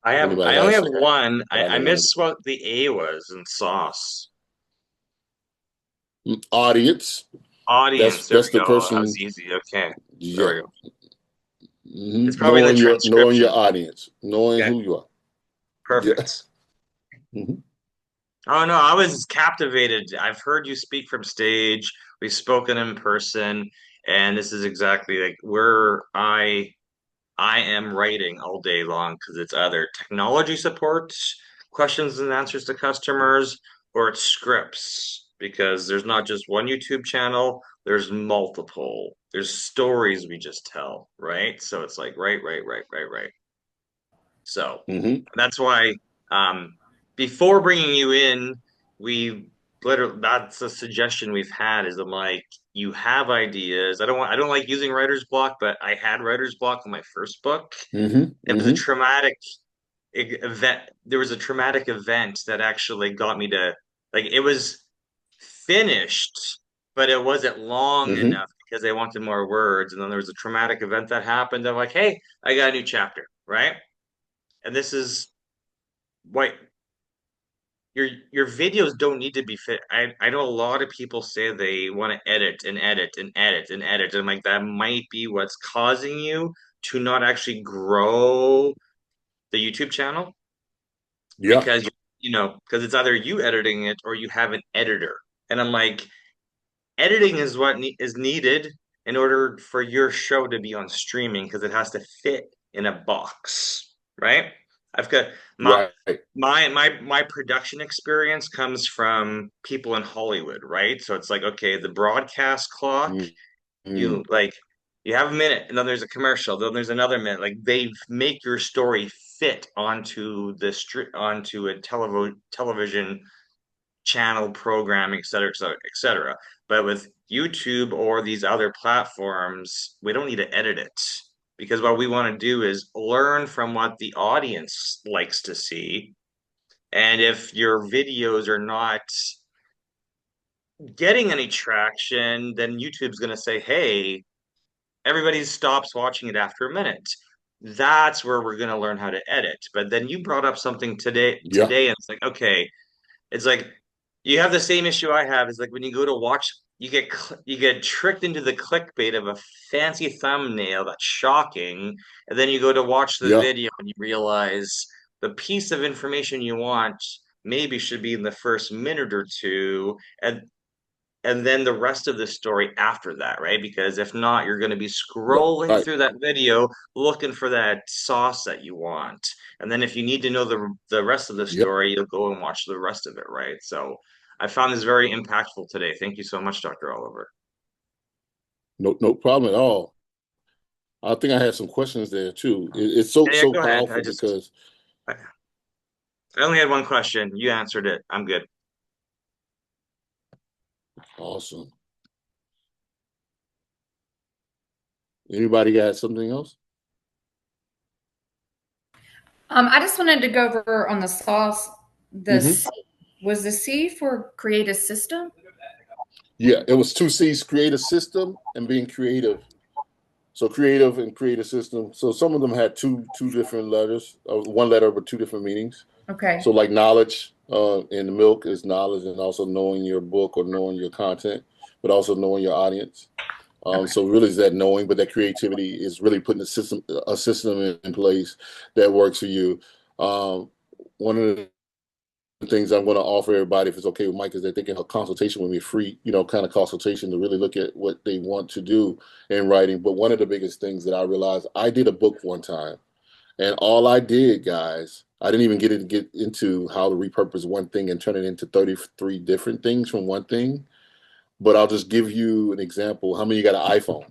I Anybody only has have some. one. But I I know you missed what the A was in sauce. audience. Audience. There That's we the go. That was person. easy. Okay. There Yeah. we go. It's probably the Knowing your transcription. audience, knowing Okay. who you are. Yeah. Perfect. Mhm. Oh no, I was captivated. I've heard you speak from stage. We've spoken in person, and this is exactly like where I am writing all day long because it's either technology support, questions and answers to customers, or it's scripts because there's not just one YouTube channel, there's multiple. There's stories we just tell, right? So it's like right. So Mhm. that's why before bringing you in, we literally that's a suggestion we've had is I'm like, you have ideas. I don't like using writer's block, but I had writer's block on my first book. Mhm. It was a Mhm. traumatic event. There was a traumatic event that actually got me to like it was finished, but it wasn't long Mhm. enough because they wanted more words. And then there was a traumatic event that happened. I'm like, hey, I got a new chapter, right? And this is what your videos don't need to be fit. I know a lot of people say they want to edit and edit and edit and edit. And I'm like, that might be what's causing you to not actually grow the YouTube channel Yeah. because because it's either you editing it or you have an editor. And I'm like, editing is what is needed in order for your show to be on streaming because it has to fit in a box, right? I've got my Right. my production experience comes from people in Hollywood, right? So it's like, okay, the broadcast clock, Mhm. you like you have a minute and then there's a commercial, then there's another minute. Like they make your story fit onto onto a television channel programming, et cetera, et cetera, et cetera. But with YouTube or these other platforms, we don't need to edit it because what we want to do is learn from what the audience likes to see. And if your videos are not getting any traction, then YouTube's going to say, hey, everybody stops watching it after a minute. That's where we're going to learn how to edit. But then you brought up something Yeah. today, and it's like, okay, it's like you have the same issue I have. Is like when you go to watch, you get tricked into the clickbait of a fancy thumbnail that's shocking, and then you go to watch the Yeah. video and you realize the piece of information you want maybe should be in the first minute or two, and then the rest of the story after that, right? Because if not, you're going to be scrolling Right. through that video looking for that sauce that you want. And then if you need to know the rest of the Yep. story, you'll go and watch the rest of it, right? So I found this very impactful today. Thank you so much, Dr. Oliver. No problem at all. I think I had some questions there too. It's so Yeah, so go ahead. powerful because I only had one question. You answered it. I'm good. awesome. Anybody got something else? I just wanted to go over on the sauce. The Mm-hmm. C, was the C for create a system? Yeah, it was two C's: create a system and being creative. So creative and create a system. So some of them had two different letters, one letter but two different meanings. Okay. So like knowledge in the milk is knowledge and also knowing your book or knowing your content, but also knowing your audience. Okay. So really is that knowing, but that creativity is really putting a system in place that works for you. Um, one of the things I'm going to offer everybody, if it's okay with Mike, is that they can have a consultation with me, free, kind of consultation to really look at what they want to do in writing. But one of the biggest things that I realized, I did a book one time, and all I did, guys, I didn't even get into how to repurpose one thing and turn it into 33 different things from one thing. But I'll just give you an example. How many of you got an iPhone,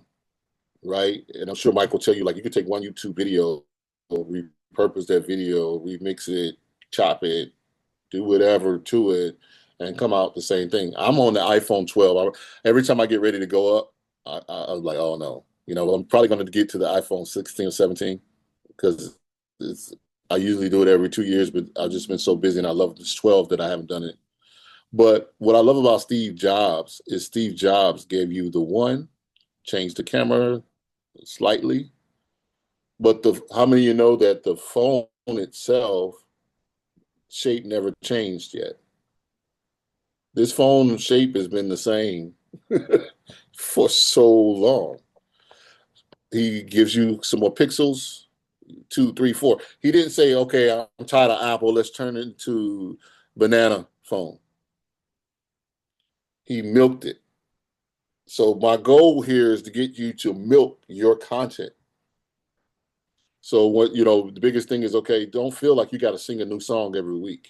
right? And I'm sure Mike will tell you, like, you could take one YouTube video, repurpose that video, remix it, chop it, do whatever to it, and come out the same thing. I'm on the iPhone 12. Every time I get ready to go up, I'm like, oh no, I'm probably going to get to the iPhone 16 or 17 because I usually do it every 2 years, but I've just been so busy and I love this 12 that I haven't done it. But what I love about Steve Jobs is Steve Jobs gave you the one, changed the camera slightly, but how many of you know that the phone itself shape never changed yet? This phone shape has been the same for so long. He gives you some more pixels, two, three, four. He didn't say, okay, I'm tired of Apple. Let's turn it into banana phone. He milked it. So my goal here is to get you to milk your content. So what the biggest thing is, okay, don't feel like you got to sing a new song every week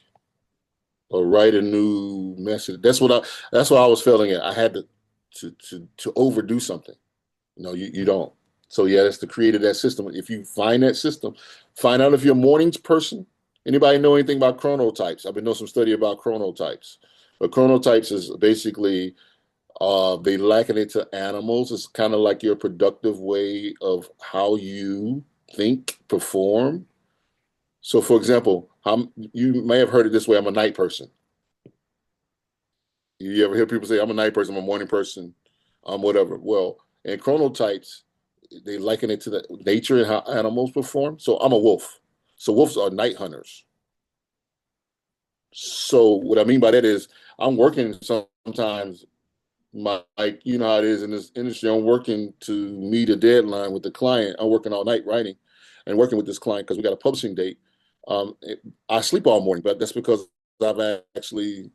or write a new message. That's what I was feeling it. I had to overdo something. No, you don't. So yeah, that's the creator of that system. If you find that system, find out if you're a mornings person. Anybody know anything about chronotypes? I've been doing some study about chronotypes. But chronotypes is basically they liken it to animals. It's kind of like your productive way of how you think, perform. So, for example, you may have heard it this way: I'm a night person. You ever hear people say, "I'm a night person, I'm a morning person, I'm whatever"? Well, in chronotypes, they liken it to the nature and how animals perform. So, I'm a wolf. So, wolves are night hunters. So, what I mean by that is, I'm working sometimes like how it is in this industry. I'm working to meet a deadline with the client. I'm working all night writing and working with this client because we got a publishing date. I sleep all morning, but that's because I've actually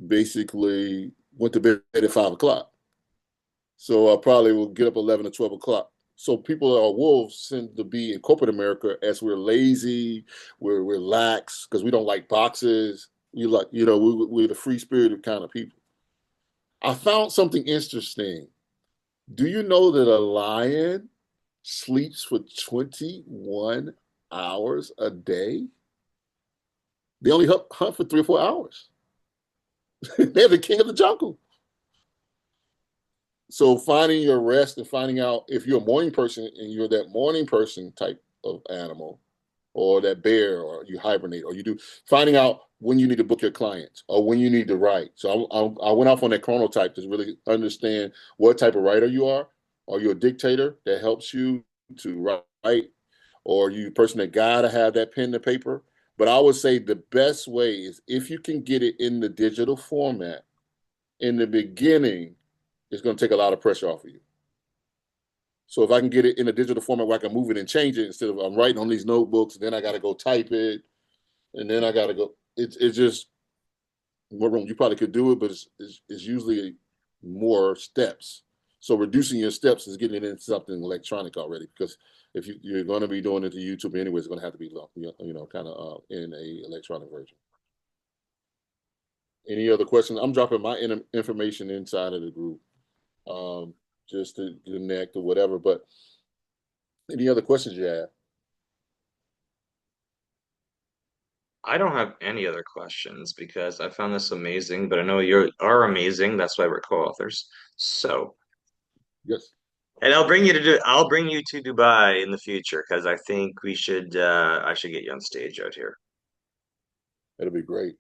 basically went to bed at 5 o'clock. So I probably will get up 11 or 12 o'clock. So people are wolves tend to be in corporate America as we're lazy, we're relaxed because we don't like boxes. We're the free spirited kind of people. I found something interesting. Do you know that a lion sleeps for 21 hours a day? They only hunt for 3 or 4 hours. They're the king of the jungle. So finding your rest and finding out if you're a morning person and you're that morning person type of animal, or that bear, or you hibernate, or you do finding out when you need to book your clients or when you need to write. So I went off on that chronotype to really understand what type of writer you are. Are you a dictator that helps you to write, or are you a person that gotta have that pen to paper? But I would say the best way is if you can get it in the digital format in the beginning, it's going to take a lot of pressure off of you. So if I can get it in a digital format where I can move it and change it instead of I'm writing on these notebooks, then I got to go type it, and then I got to go. It's just more room. You probably could do it, but it's usually more steps. So reducing your steps is getting it into something electronic already. Because if you're going to be doing it to YouTube anyway, it's going to have to be kind of in a electronic version. Any other questions? I'm dropping my information inside of the group, just to connect or whatever. But any other questions you have? I don't have any other questions because I found this amazing, but I know you are amazing. That's why we're co-authors. So, Yes, and I'll bring you to Dubai in the future because I think I should get you on stage out here. that'll be great.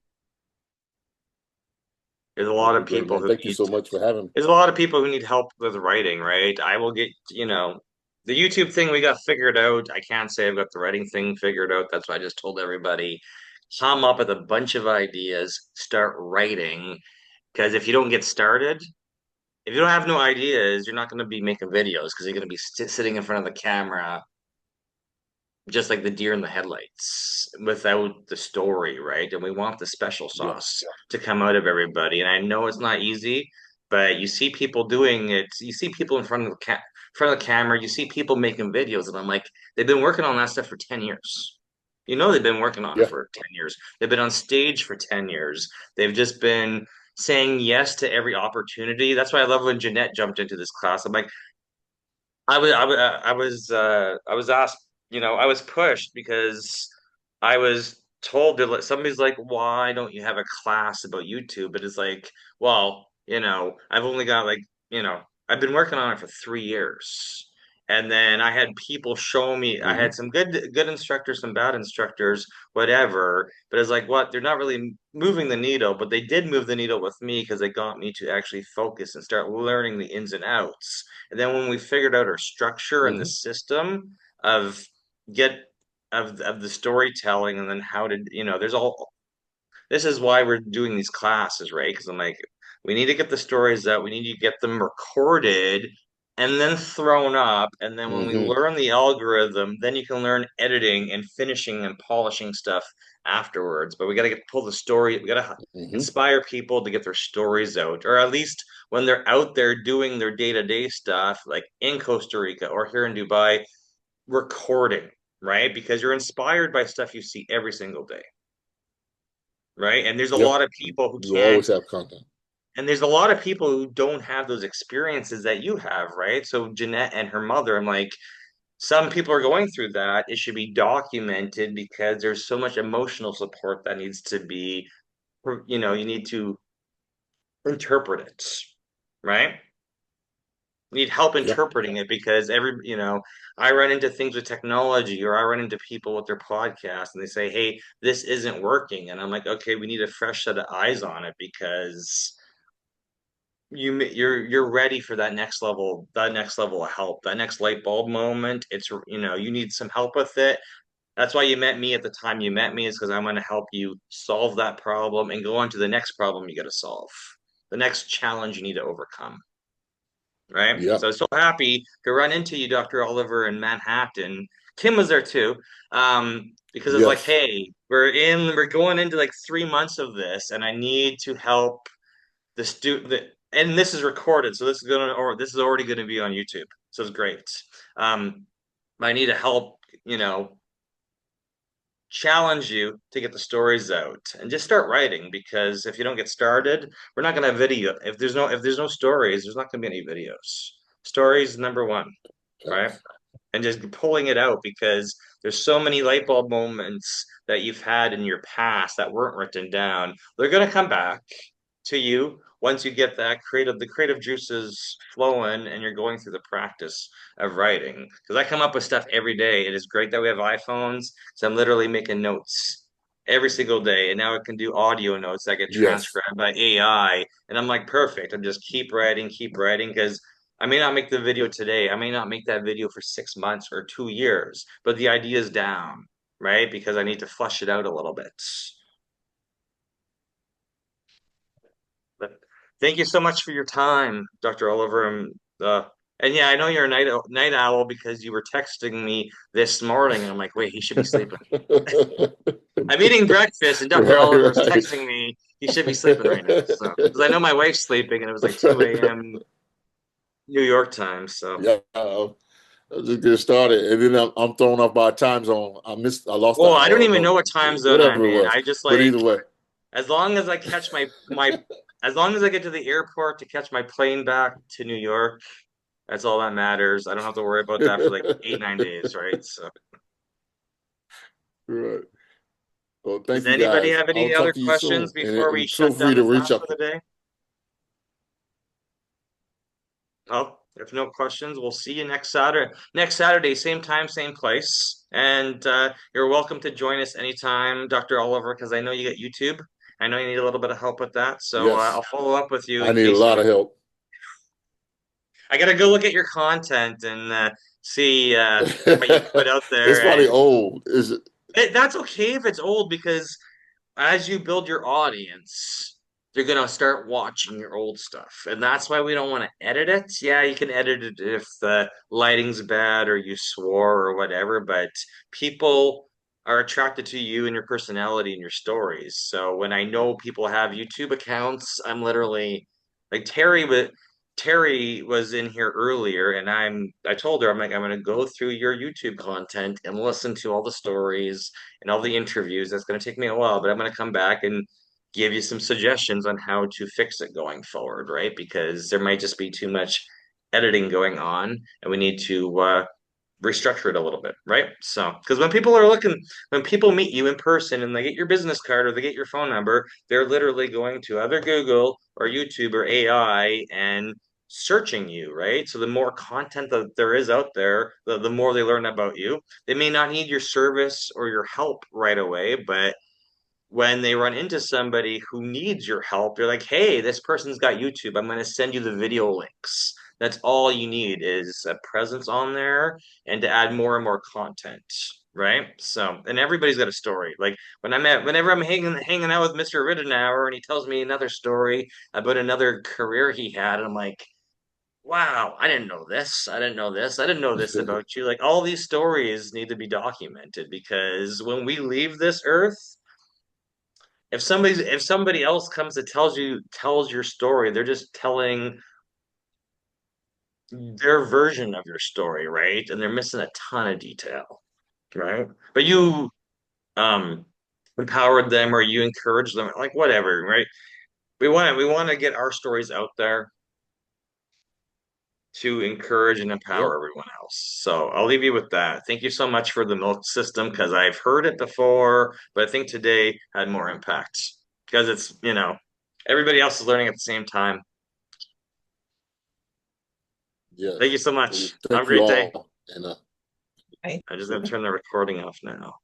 There's a That'll lot be of great, people man. who Thank you need so much for having me. There's a lot of people who need help with writing, right? I will get, the YouTube thing we got figured out. I can't say I've got the writing thing figured out. That's why I just told everybody, come up with a bunch of ideas, start writing. Because if you don't get started, if you don't have no ideas, you're not going to be making videos because you're going to be sitting in front of the camera just like the deer in the headlights without the story, right? And we want the special Yeah, sauce to come out of everybody. And I know it's not easy, but you see people doing it. You see people in front of the camera. You see people making videos, and I'm like, they've been working on that stuff for 10 years. You know, they've been working on it yeah. for 10 years. They've been on stage for 10 years. They've just been saying yes to every opportunity. That's why I love when Jeanette jumped into this class. I'm like, I was asked, I was pushed because I was told that somebody's like, why don't you have a class about YouTube? But it's like, well, I've only got I've been working on it for 3 years. And then I had people show me, I Hmm. had some good instructors, some bad instructors, whatever. But it's like, what? They're not really moving the needle, but they did move the needle with me because they got me to actually focus and start learning the ins and outs. And then when we figured out our structure and the Hmm. system of get of the storytelling, and then how to, there's all this is why we're doing these classes, right? Because I'm like, we need to get the stories out, we need to get them recorded, and then thrown up. And then when we Hmm. learn the algorithm, then you can learn editing and finishing and polishing stuff afterwards. But we got to pull the story. We got to Hmm. inspire people to get their stories out, or at least when they're out there doing their day-to-day stuff, like in Costa Rica or here in Dubai, recording, right? Because you're inspired by stuff you see every single day, right? And there's a Yep. lot of people who You can't, always have content. and there's a lot of people who don't have those experiences that you have, right? So Jeanette and her mother, I'm like, some people are going through that. It should be documented because there's so much emotional support that needs to be, you need to interpret it, right? Need help Yep. interpreting it because I run into things with technology or I run into people with their podcasts and they say, "Hey, this isn't working." And I'm like, "Okay, we need a fresh set of eyes on it because you're ready for that next level of help, that next light bulb moment. You need some help with it. That's why you met me at the time you met me is because I'm going to help you solve that problem and go on to the next problem you got to solve, the next challenge you need to overcome." Right? So I Yep. was so happy to run into you, Dr. Oliver, in Manhattan. Kim was there too, because it's like, Yes. hey, we're going into like 3 months of this, and I need to help the student. And this is recorded, so this is already going to be on YouTube, so it's great. Um, I need to help, you know, challenge you to get the stories out and just start writing because if you don't get started, we're not going to have video. If there's no stories, there's not going to be any videos. Stories number one, right? Facts. And just pulling it out because there's so many light bulb moments that you've had in your past that weren't written down. They're going to come back to you once you get the creative juices flowing and you're going through the practice of writing. Because I come up with stuff every day. It is great that we have iPhones. So I'm literally making notes every single day. And now I can do audio notes that get Yes. transcribed by AI. And I'm like, perfect. I'm just keep writing because I may not make the video today. I may not make that video for 6 months or 2 years, but the idea is down, right? Because I need to flush it out a little bit. But thank you so much for your time, Dr. Oliver. And yeah, I know you're a night owl because you were texting me this morning, and I'm like, wait, he should be sleeping. I'm eating breakfast, and Dr. Right, Oliver's right. texting me. He should be sleeping right now. So, because I know my wife's sleeping, and it was like 2 a.m. New York time. So, Yeah, I'll just get started, and then I'm thrown off by a time zone. I lost an well, I don't hour, even but know what time zone whatever I'm it in. was. I just But like either way, as long as I catch as long as I get to the airport to catch my plane back to New York. That's all that matters. I don't have to worry about that for like 8, 9 days, right? So, right. Well, does thank you anybody guys. have I'll any talk other to you questions soon, before we and feel shut down free to this reach house out. for the day? Well, if no questions, we'll see you next Saturday. Next Saturday, same time, same place. And you're welcome to join us anytime, Dr. Oliver, because I know you got YouTube. I know you need a little bit of help with that. So Yes, I'll follow up with you I in need a case lot of help. I got to go look at your content and see what you put out It's there. probably And old. Is it? that's okay if it's old because as you build your audience, they're gonna start watching your old stuff, and that's why we don't want to edit it. Yeah, you can edit it if the lighting's bad or you swore or whatever, but people are attracted to you and your personality and your stories. So when I know people have YouTube accounts, I'm literally like Terry was in here earlier, and I told her I'm like I'm gonna go through your YouTube content and listen to all the stories and all the interviews. That's going to take me a while, but I'm going to come back and give you some suggestions on how to fix it going forward, right? Because there might just be too much editing going on, and we need to restructure it a little bit, right? So, because when people meet you in person and they get your business card or they get your phone number, they're literally going to either Google or YouTube or AI and searching you, right? So the more content that there is out there, the more they learn about you. They may not need your service or your help right away, but when they run into somebody who needs your help, they're like, hey, this person's got YouTube. I'm going to send you the video links. That's all you need is a presence on there and to add more and more content. Right. So, and everybody's got a story. Like whenever I'm hanging out with Mr. Ridenour and he tells me another story about another career he had, and I'm like, wow, I didn't know this. I didn't know this. I didn't know this about you. Like all these stories need to be documented because when we leave this earth, if somebody else comes to tells your story, they're just telling their version of your story, right? And they're missing a ton of detail, right? But you um empowered them or you encouraged them, like whatever, right? We want to get our stories out there to encourage and Yep. empower everyone else. So I'll leave you with that. Thank you so much for the milk system because I've heard it before, but I think today had more impact because it's everybody else is learning at the same time. Thank you Yes. so Well, much. Have a thank you great day. all. And I I'm just gonna turn the recording off now.